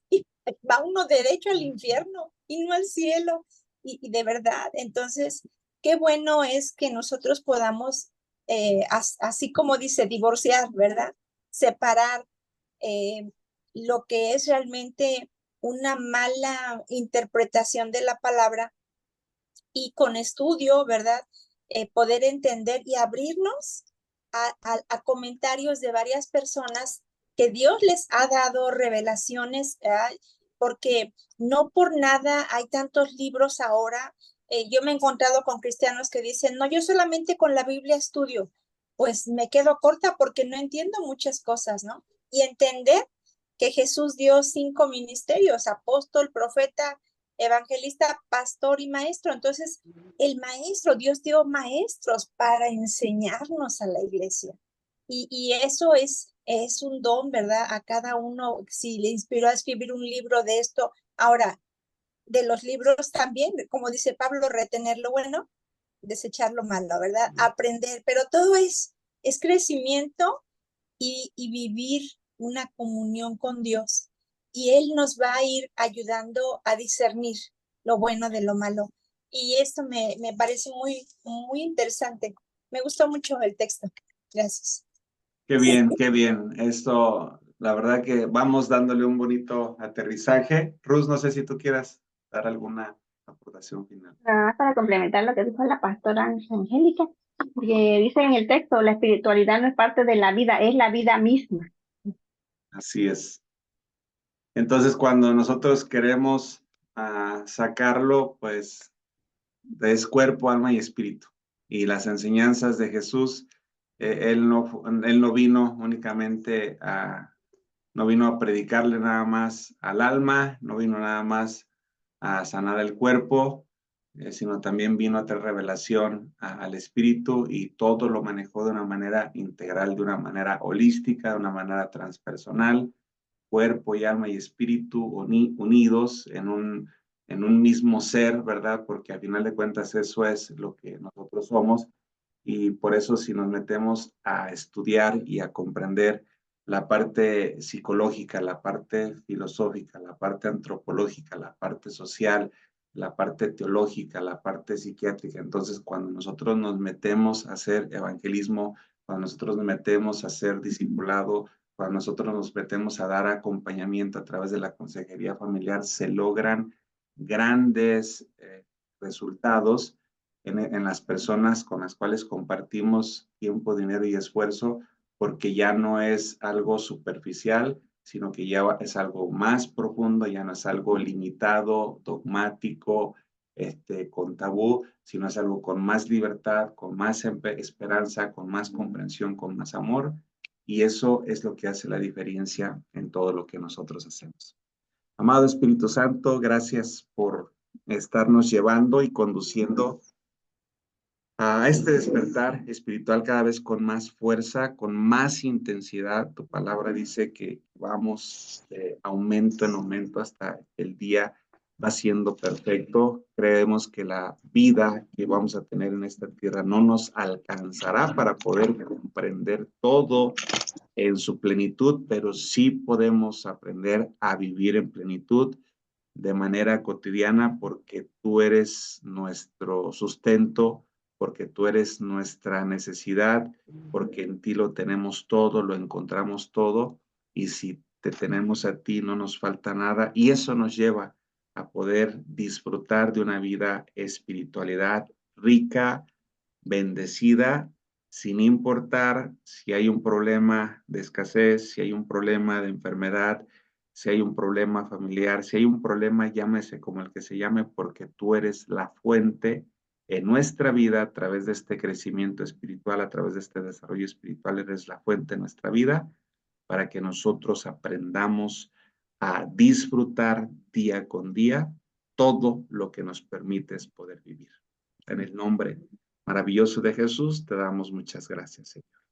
Speaker 4: Y va uno derecho al infierno y no al cielo. Y de verdad, entonces, qué bueno es que nosotros podamos, así como dice, divorciar, ¿verdad? Separar lo que es realmente una mala interpretación de la palabra y con estudio, ¿verdad? Poder entender y abrirnos a comentarios de varias personas que Dios les ha dado revelaciones, porque no por nada hay tantos libros ahora. Yo me he encontrado con cristianos que dicen, no, yo solamente con la Biblia estudio. Pues me quedo corta porque no entiendo muchas cosas, ¿no? Y entender que Jesús dio 5 ministerios, apóstol, profeta, evangelista, pastor y maestro. Entonces, el maestro, Dios dio maestros para enseñarnos a la iglesia. Y eso es un don, ¿verdad? A cada uno, si le inspiró a escribir un libro de esto. Ahora, de los libros también, como dice Pablo, retener lo bueno, desechar lo malo, ¿verdad? Aprender, pero todo es crecimiento y vivir una comunión con Dios. Y Él nos va a ir ayudando a discernir lo bueno de lo malo. Y esto me parece muy, muy interesante. Me gustó mucho el texto. Gracias.
Speaker 1: Qué bien, qué bien. Esto, la verdad que vamos dándole un bonito aterrizaje. Ruz, no sé si tú quieras dar alguna aportación final.
Speaker 3: Nada más para complementar lo que dijo la pastora Angélica, Dice en el texto, la espiritualidad no es parte de la vida, es la vida misma.
Speaker 1: Así es. Entonces, cuando nosotros queremos sacarlo, pues es cuerpo, alma y espíritu. Y las enseñanzas de Jesús, él no vino únicamente no vino a predicarle nada más al alma, no vino nada más a sanar el cuerpo, sino también vino a traer revelación al espíritu, y todo lo manejó de una manera integral, de una manera holística, de una manera transpersonal, cuerpo y alma y espíritu unidos en un mismo ser, ¿verdad? Porque al final de cuentas eso es lo que nosotros somos, y por eso si nos metemos a estudiar y a comprender la parte psicológica, la parte filosófica, la parte antropológica, la parte social, la parte teológica, la parte psiquiátrica, entonces cuando nosotros nos metemos a hacer evangelismo, cuando nosotros nos metemos a hacer discipulado, cuando nosotros nos metemos a dar acompañamiento a través de la consejería familiar, se logran grandes resultados en las personas con las cuales compartimos tiempo, dinero y esfuerzo, porque ya no es algo superficial, sino que ya es algo más profundo, ya no es algo limitado, dogmático, con tabú, sino es algo con más libertad, con más esperanza, con más comprensión, con más amor. Y eso es lo que hace la diferencia en todo lo que nosotros hacemos. Amado Espíritu Santo, gracias por estarnos llevando y conduciendo a este despertar espiritual cada vez con más fuerza, con más intensidad. Tu palabra dice que vamos de aumento en aumento hasta el día va siendo perfecto. Creemos que la vida que vamos a tener en esta tierra no nos alcanzará para poder comprender todo en su plenitud, pero sí podemos aprender a vivir en plenitud de manera cotidiana, porque tú eres nuestro sustento, porque tú eres nuestra necesidad, porque en ti lo tenemos todo, lo encontramos todo, y si te tenemos a ti no nos falta nada, y eso nos lleva a poder disfrutar de una vida espiritualidad rica, bendecida, sin importar si hay un problema de escasez, si hay un problema de enfermedad, si hay un problema familiar, si hay un problema, llámese como el que se llame, porque tú eres la fuente en nuestra vida a través de este crecimiento espiritual, a través de este desarrollo espiritual, eres la fuente en nuestra vida para que nosotros aprendamos a disfrutar día con día todo lo que nos permites poder vivir. En el nombre maravilloso de Jesús, te damos muchas gracias, Señor.